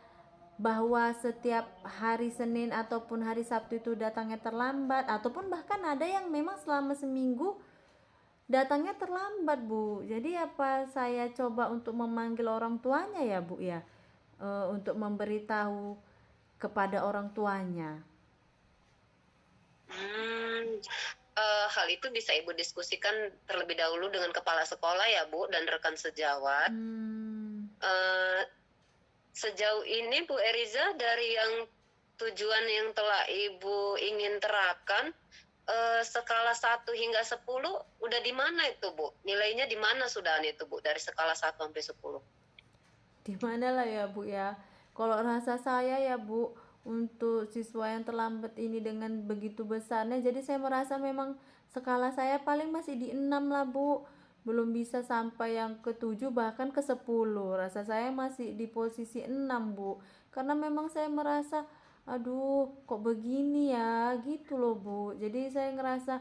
bahwa setiap hari Senin ataupun hari Sabtu itu datangnya terlambat, ataupun bahkan ada yang memang selama seminggu datangnya terlambat Bu. Jadi apa saya coba untuk memanggil orang tuanya ya Bu ya, untuk memberitahu kepada orang tuanya. Hal itu bisa Ibu diskusikan terlebih dahulu dengan kepala sekolah ya Bu dan rekan sejawat. Sejauh ini Bu Eriza, dari yang tujuan yang telah Ibu ingin terapkan, skala 1 hingga 10 udah di mana itu Bu? Nilainya di mana sudah itu Bu dari skala 1 sampai 10? Di mana lah ya Bu ya. Kalau rasa saya ya Bu, untuk siswa yang terlambat ini dengan begitu besarnya, jadi saya merasa memang skala saya paling masih di 6 lah Bu. Belum bisa sampai yang ke-7 bahkan ke-10. Rasa saya masih di posisi 6 Bu. Karena memang saya merasa aduh kok begini ya gitu loh Bu. Jadi saya ngerasa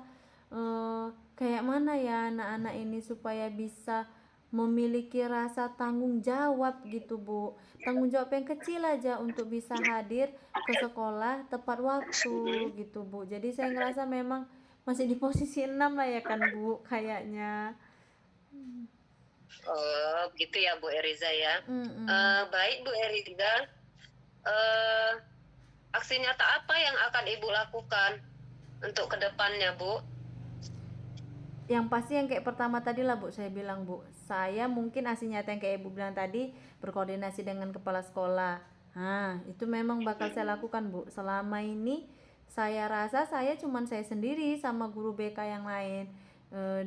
kayak mana ya anak-anak ini supaya bisa memiliki rasa tanggung jawab gitu Bu. Tanggung jawab yang kecil aja untuk bisa hadir ke sekolah tepat waktu gitu Bu. Jadi saya ngerasa memang masih di posisi 6 lah ya kan Bu kayaknya. Oh gitu ya Bu Eriza ya. Baik Bu Eriza, aksi nyata apa yang akan Ibu lakukan untuk kedepannya Bu? Yang pasti yang kayak pertama tadi lah Bu, saya bilang Bu, saya mungkin aksi nyata yang kayak Ibu bilang tadi, berkoordinasi dengan kepala sekolah. Itu memang bakal saya lakukan Bu. Selama ini saya rasa saya cuman saya sendiri sama guru BK yang lain.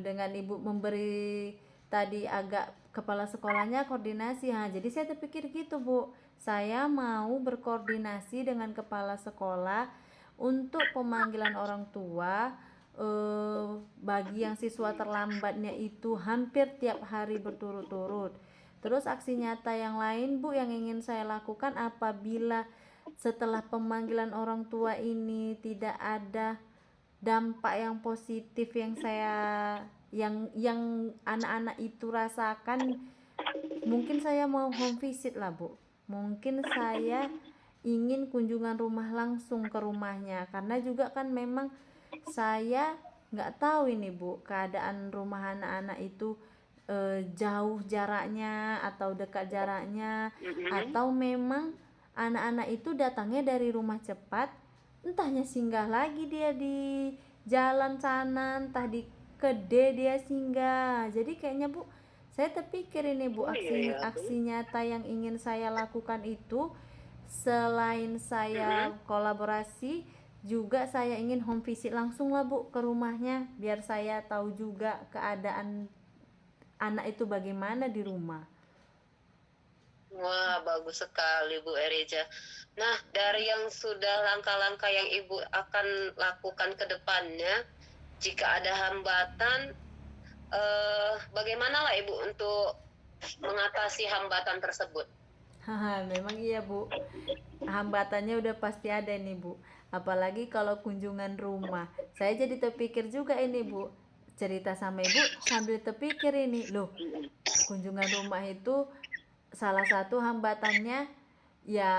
Dengan Ibu memberi tadi agak kepala sekolahnya koordinasi, jadi saya terpikir gitu Bu, saya mau berkoordinasi dengan kepala sekolah untuk pemanggilan orang tua. Bagi yang siswa terlambatnya itu hampir tiap hari berturut-turut. Terus aksi nyata yang lain Bu yang ingin saya lakukan, apabila setelah pemanggilan orang tua ini tidak ada dampak yang positif yang anak-anak itu rasakan, mungkin saya mau home visit lah Bu. Mungkin saya ingin kunjungan rumah langsung ke rumahnya, karena juga kan memang saya nggak tahu ini Bu, keadaan rumah anak-anak itu jauh jaraknya atau dekat jaraknya, atau memang anak-anak itu datangnya dari rumah cepat, entahnya singgah lagi dia di jalan sana, entah di Kede dia singgah. Jadi kayaknya Bu, saya terpikir ini Bu, aksi nyata yang ingin saya lakukan itu, selain saya kolaborasi, juga saya ingin home visit langsung lah Bu ke rumahnya, biar saya tahu juga keadaan anak itu bagaimana di rumah. Wah, bagus sekali Bu Eriza. Nah, dari yang sudah langkah-langkah yang Ibu akan lakukan ke depannya, jika ada hambatan, bagaimana lah Ibu untuk mengatasi hambatan tersebut? Memang iya Bu, hambatannya udah pasti ada nih Bu. Apalagi kalau kunjungan rumah, saya jadi terpikir juga ini Bu, cerita sama Ibu sambil terpikir ini, loh kunjungan rumah itu salah satu hambatannya ya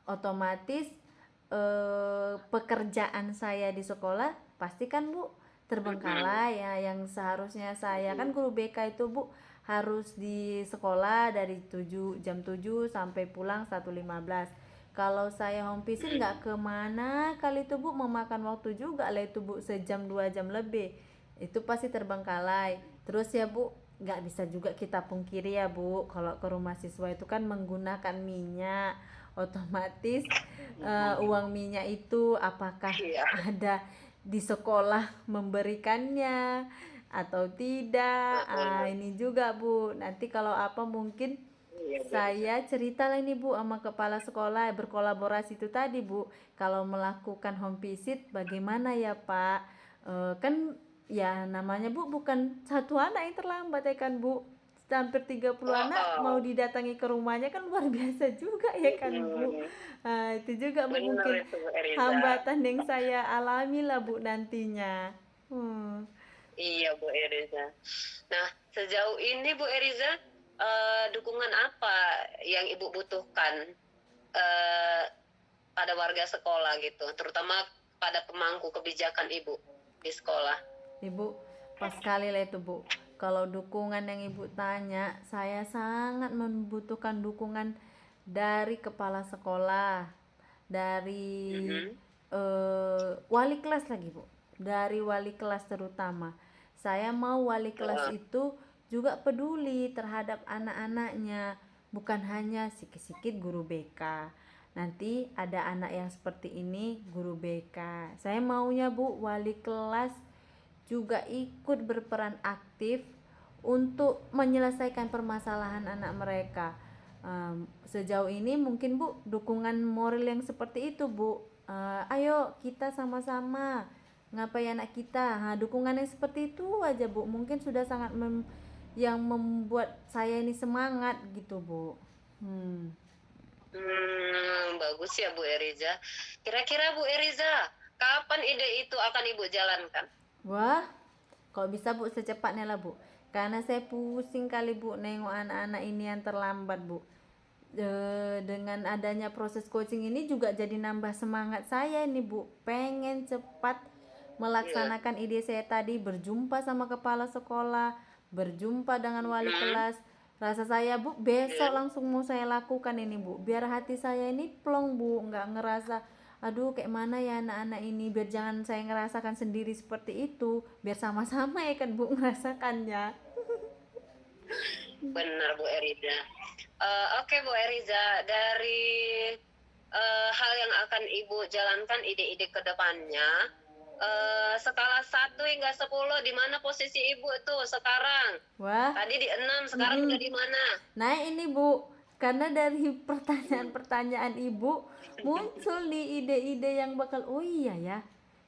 otomatis pekerjaan saya di sekolah pasti kan Bu terbengkalai ya, yang seharusnya saya kan guru BK itu Bu harus di sekolah dari jam 7 sampai pulang 1.15. Kalau saya home visit nggak kemana kali itu Bu, memakan waktu juga lah itu Bu, sejam 2 jam lebih, itu pasti terbengkalai. Terus ya Bu, nggak bisa juga kita pungkiri ya Bu, kalau ke rumah siswa itu kan menggunakan minyak, otomatis uang minyak itu apakah Iya. ada di sekolah memberikannya atau tidak. Ini juga Bu, nanti kalau apa mungkin Iya, Bu. saya cerita lah ini Bu sama kepala sekolah, berkolaborasi itu tadi Bu, kalau melakukan home visit bagaimana ya Pak. Kan ya namanya Bu bukan satu anak yang terlambat ya kan Bu, hampir 30 anak mau didatangi ke rumahnya kan luar biasa juga ya kan Bu. Itu juga Bu, Benar mungkin itu Bu Eriza. hambatan yang saya alami lah Bu nantinya. Iya Bu Eriza. Nah, sejauh ini Bu Eriza, dukungan apa yang Ibu butuhkan pada warga sekolah gitu, terutama pada pemangku kebijakan Ibu di sekolah? Ibu, pas sekali lah itu Bu. Kalau dukungan yang Ibu tanya, saya sangat membutuhkan dukungan dari kepala sekolah, dari wali kelas lagi Bu, dari wali kelas terutama. Saya mau wali kelas itu juga peduli terhadap anak-anaknya, bukan hanya sikit-sikit guru BK. Nanti ada anak yang seperti ini guru BK. Saya maunya Bu, wali kelas juga ikut berperan aktif untuk menyelesaikan permasalahan anak mereka. Sejauh ini mungkin Bu, dukungan moral yang seperti itu Bu. Ayo kita sama-sama ngapain anak kita. Dukungan yang seperti itu aja Bu, mungkin sudah sangat yang membuat saya ini semangat gitu Bu. Bagus ya Bu Eriza. Kira-kira Bu Eriza, kapan ide itu akan Ibu jalankan? Wah, kok bisa Bu secepatnya lah Bu, karena saya pusing kali Bu nengok anak-anak ini yang terlambat Bu. Dengan adanya proses coaching ini juga jadi nambah semangat saya ini Bu, pengen cepat melaksanakan ide saya tadi, berjumpa sama kepala sekolah, berjumpa dengan wali kelas. Rasa saya Bu besok langsung mau saya lakukan ini Bu, biar hati saya ini plong Bu, nggak ngerasa aduh kayak mana ya anak-anak ini, biar jangan saya ngerasakan sendiri seperti itu, biar sama-sama ya kan Bu ngerasakannya. Benar Bu Eriza. Oke Bu Eriza, dari hal yang akan Ibu jalankan ide-ide ke depannya, skala 1 hingga 10 di mana posisi Ibu tuh sekarang? Wah, Tadi di 6, sekarang udah di mana? nah ini Bu, karena dari pertanyaan-pertanyaan Ibu muncul nih ide-ide yang bakal, oh iya ya,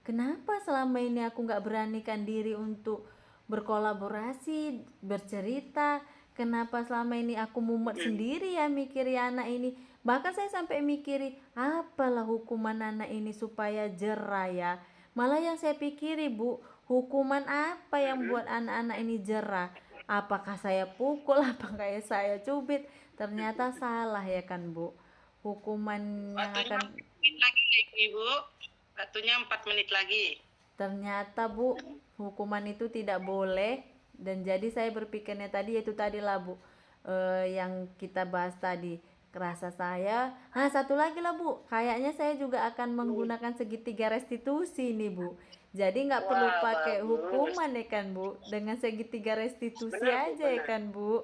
kenapa selama ini aku nggak beranikan diri untuk berkolaborasi, bercerita, kenapa selama ini aku mumet sendiri ya mikiri anak ini. Bahkan saya sampai mikiri apalah hukuman anak ini supaya jerah ya. Malah yang saya pikiri Bu, hukuman apa yang buat anak-anak ini jerah? Apakah saya pukul, apakah saya cubit? Ternyata salah ya kan Bu. Hukuman yang Waktunya akan 4 menit lagi Ibu. Waktunya 4 menit lagi. ternyata Bu, hukuman itu tidak boleh, dan jadi saya berpikirnya tadi yaitu tadi lah Bu, yang kita bahas tadi, kerasa saya. Nah satu lagi lah Bu, kayaknya saya juga akan menggunakan segitiga restitusi nih Bu, jadi nggak perlu Wah, pakai bagus. hukuman ya kan Bu, dengan segitiga restitusi Benar, Bu, aja ya benar. kan Bu.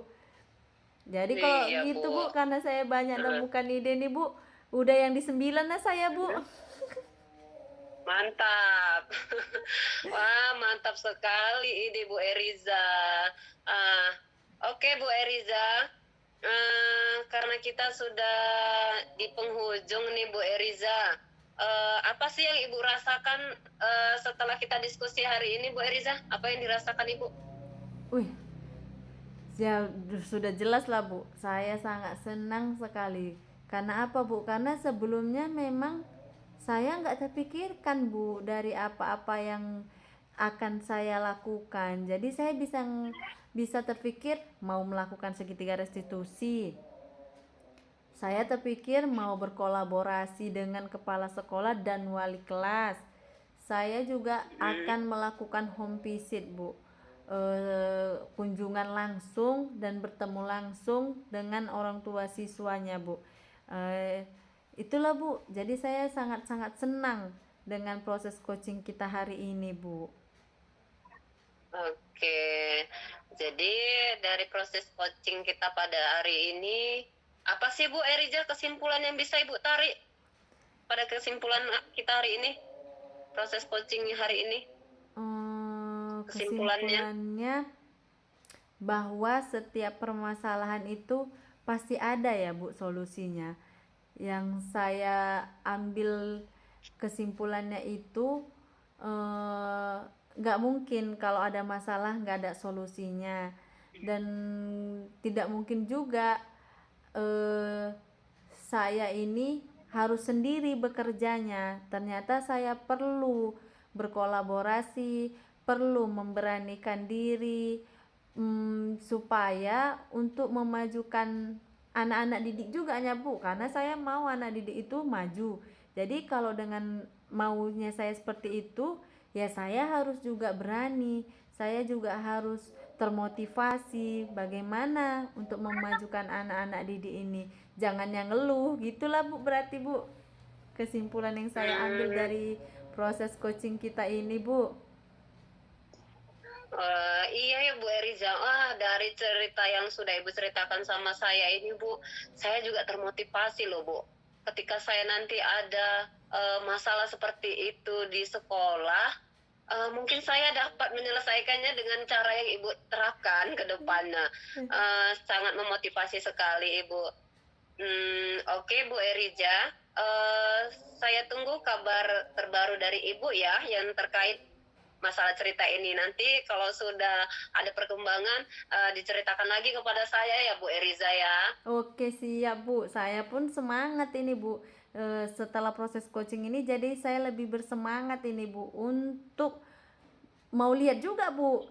Jadi kalau Iya, gitu Bu. Bu, karena saya banyak nemukan ide nih Bu, udah yang di 9 lah saya Bu. Mantap. Wah, mantap sekali ide Bu Eriza. Oke Bu Eriza, karena kita sudah di penghujung nih Bu Eriza, apa sih yang Ibu rasakan setelah kita diskusi hari ini Bu Eriza? Apa yang dirasakan Ibu? Wih, ya sudah jelas lah Bu, saya sangat senang sekali. Karena apa Bu? Karena sebelumnya memang saya nggak terpikirkan Bu dari apa-apa yang akan saya lakukan. Jadi saya bisa terpikir mau melakukan segitiga restitusi. Saya terpikir mau berkolaborasi dengan kepala sekolah dan wali kelas. Saya juga akan melakukan home visit, Bu. Kunjungan langsung dan bertemu langsung dengan orang tua siswanya, Bu. Itulah, Bu. Jadi saya sangat-sangat senang dengan proses coaching kita hari ini, Bu. Oke, jadi dari proses coaching kita pada hari ini, apa sih Bu Erija kesimpulan yang bisa Ibu tarik pada kesimpulan kita hari ini? Proses coaching hari ini? Kesimpulannya bahwa setiap permasalahan itu pasti ada ya, Bu, solusinya. Yang saya ambil kesimpulannya itu nggak mungkin kalau ada masalah nggak ada solusinya, dan tidak mungkin juga saya ini harus sendiri bekerjanya. Ternyata saya perlu berkolaborasi, perlu memberanikan diri, supaya untuk memajukan anak-anak didik juga ya, Bu, karena saya mau anak didik itu maju. Jadi kalau dengan maunya saya seperti itu, ya saya harus juga berani, saya juga harus termotivasi bagaimana untuk memajukan anak-anak didik ini. Jangan yang ngeluh, gitulah, Bu, berarti, Bu, kesimpulan yang saya ambil dari proses coaching kita ini, Bu. Iya ya Bu Eriza, dari cerita yang sudah Ibu ceritakan sama saya ini Bu, saya juga termotivasi loh Bu. Ketika saya nanti ada masalah seperti itu di sekolah, mungkin saya dapat menyelesaikannya dengan cara yang Ibu terapkan ke depannya. Sangat memotivasi sekali Ibu. Oke Bu Eriza, saya tunggu kabar terbaru dari Ibu ya yang terkait masalah cerita ini. Nanti kalau sudah ada perkembangan diceritakan lagi kepada saya ya Bu Eriza ya. Oke, siap, Bu. Saya pun semangat ini, Bu. Setelah proses coaching ini jadi saya lebih bersemangat ini, Bu, untuk mau lihat juga, Bu,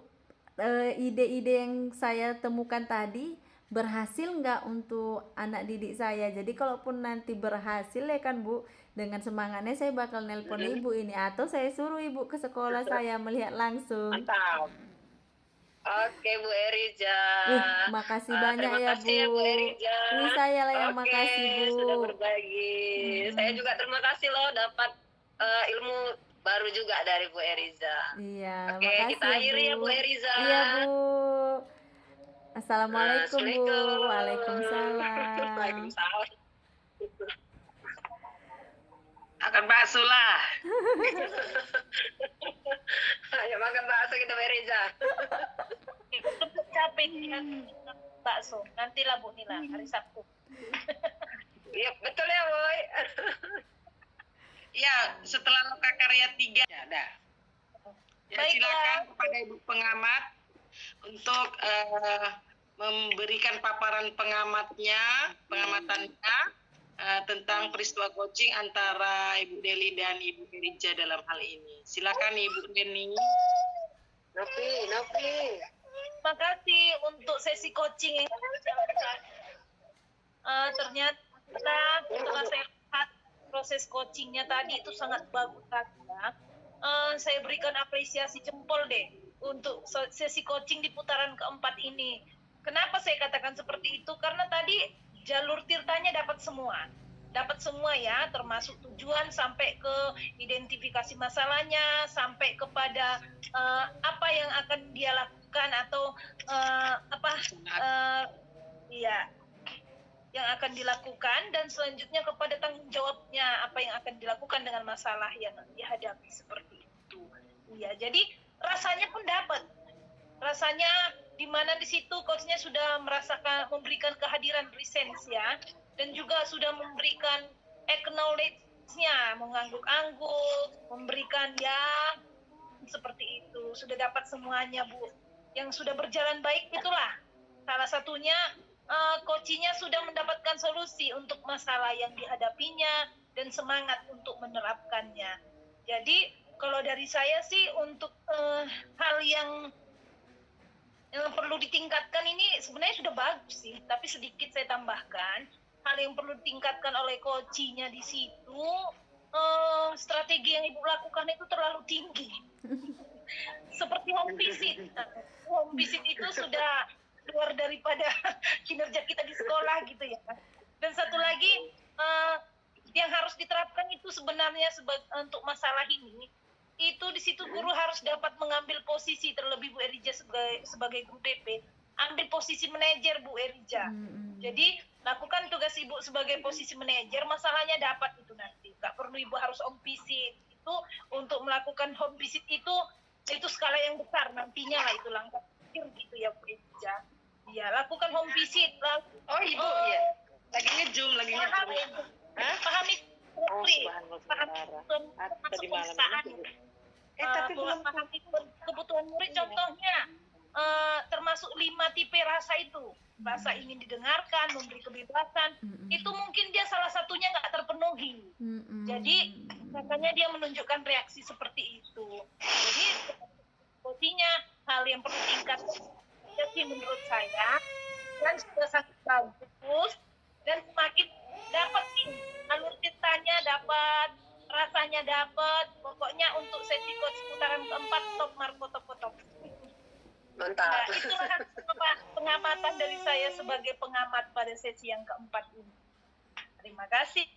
ide-ide yang saya temukan tadi berhasil nggak untuk anak didik saya. Jadi kalaupun nanti berhasil ya kan, Bu, dengan semangatnya saya bakal nelpon Ibu ini, atau saya suruh Ibu ke sekolah saya melihat langsung. Mantap. Oke Bu Eriza. Makasih banyak terima ya, kasih Bu. Bu Eriza. Ini saya lah yang Oke, makasih, Bu. sudah berbagi. Saya juga terima kasih loh dapat ilmu baru juga dari Bu Eriza. Iya, Oke, makasih kita ya, akhiri ya Bu Eriza. Iya, Bu. Assalamualaikum, Bu. Assalamualaikum. Waalaikumsalam. Waalaikumsalam. Akan bakso lah. Ayo makan bakso kita Bu Eriza. Capek kan bakso. Nantilah Bu Nila hari Sabtu. Iya, betul ya, Boy. Ya, setelah loka karya 3 ya dah. Ya, Baiklah. silakan kepada Ibu pengamat untuk memberikan paparan pengamatannya tentang peristiwa coaching antara Ibu Deli dan Ibu Erija dalam hal ini. Silakan Ibu Deni. Nopi. Terima kasih untuk sesi coaching yang ternyata setelah saya lihat proses coachingnya tadi itu sangat bagus ya. Saya berikan apresiasi jempol deh untuk sesi coaching di putaran keempat ini. Kenapa saya katakan seperti itu? Karena tadi jalur tirtanya dapat semua ya, termasuk tujuan sampai ke identifikasi masalahnya, sampai kepada apa yang akan dia lakukan atau yang akan dilakukan, dan selanjutnya kepada tanggung jawabnya apa yang akan dilakukan dengan masalah yang dihadapi seperti itu. Iya, jadi rasanya pun dapat. Rasanya di mana di situ coachnya sudah memberikan kehadiran presence ya, dan juga sudah memberikan acknowledge-nya, mengangguk-angguk, memberikan ya seperti itu. Sudah dapat semuanya, Bu. Yang sudah berjalan baik itulah salah satunya coachnya sudah mendapatkan solusi untuk masalah yang dihadapinya dan semangat untuk menerapkannya. Jadi kalau dari saya sih untuk hal yang perlu ditingkatkan ini sebenarnya sudah bagus sih, tapi sedikit saya tambahkan hal yang perlu ditingkatkan oleh coachnya di situ, strategi yang ibu lakukan itu terlalu tinggi. Seperti home visit. Home visit itu sudah luar daripada kinerja kita di sekolah gitu ya. Dan satu lagi yang harus diterapkan itu sebenarnya untuk masalah ini, itu di situ guru harus dapat mengambil posisi, terlebih Bu Erija sebagai guru BP, ambil posisi manajer Bu Erija. Jadi lakukan tugas ibu sebagai posisi manajer, masalahnya dapat itu nanti. Gak perlu ibu harus home visit. Itu untuk melakukan home visit itu skala yang besar nantinya lah, itu langkah terakhir gitu ya Bu Erija. Ya, lakukan home visit. Oh ibu ya, lagi ngejum. Pahami tadi malam ini. Tapi pahami kebutuhan murid, contohnya termasuk 5 tipe rasa itu. Rasa ingin didengarkan, memberi kebebasan, itu mungkin dia salah satunya nggak terpenuhi. Jadi makanya dia menunjukkan reaksi seperti itu. Jadi sepertinya hal yang perlu tingkatkan sih menurut saya, dan sudah sangat bagus, dan semakin dapat nih alur ceritanya dapat, rasanya dapat, pokoknya untuk sesi coach putaran keempat top Marco top. Mantap. Nah, itulah pengamatan dari saya sebagai pengamat pada sesi yang keempat ini. Terima kasih.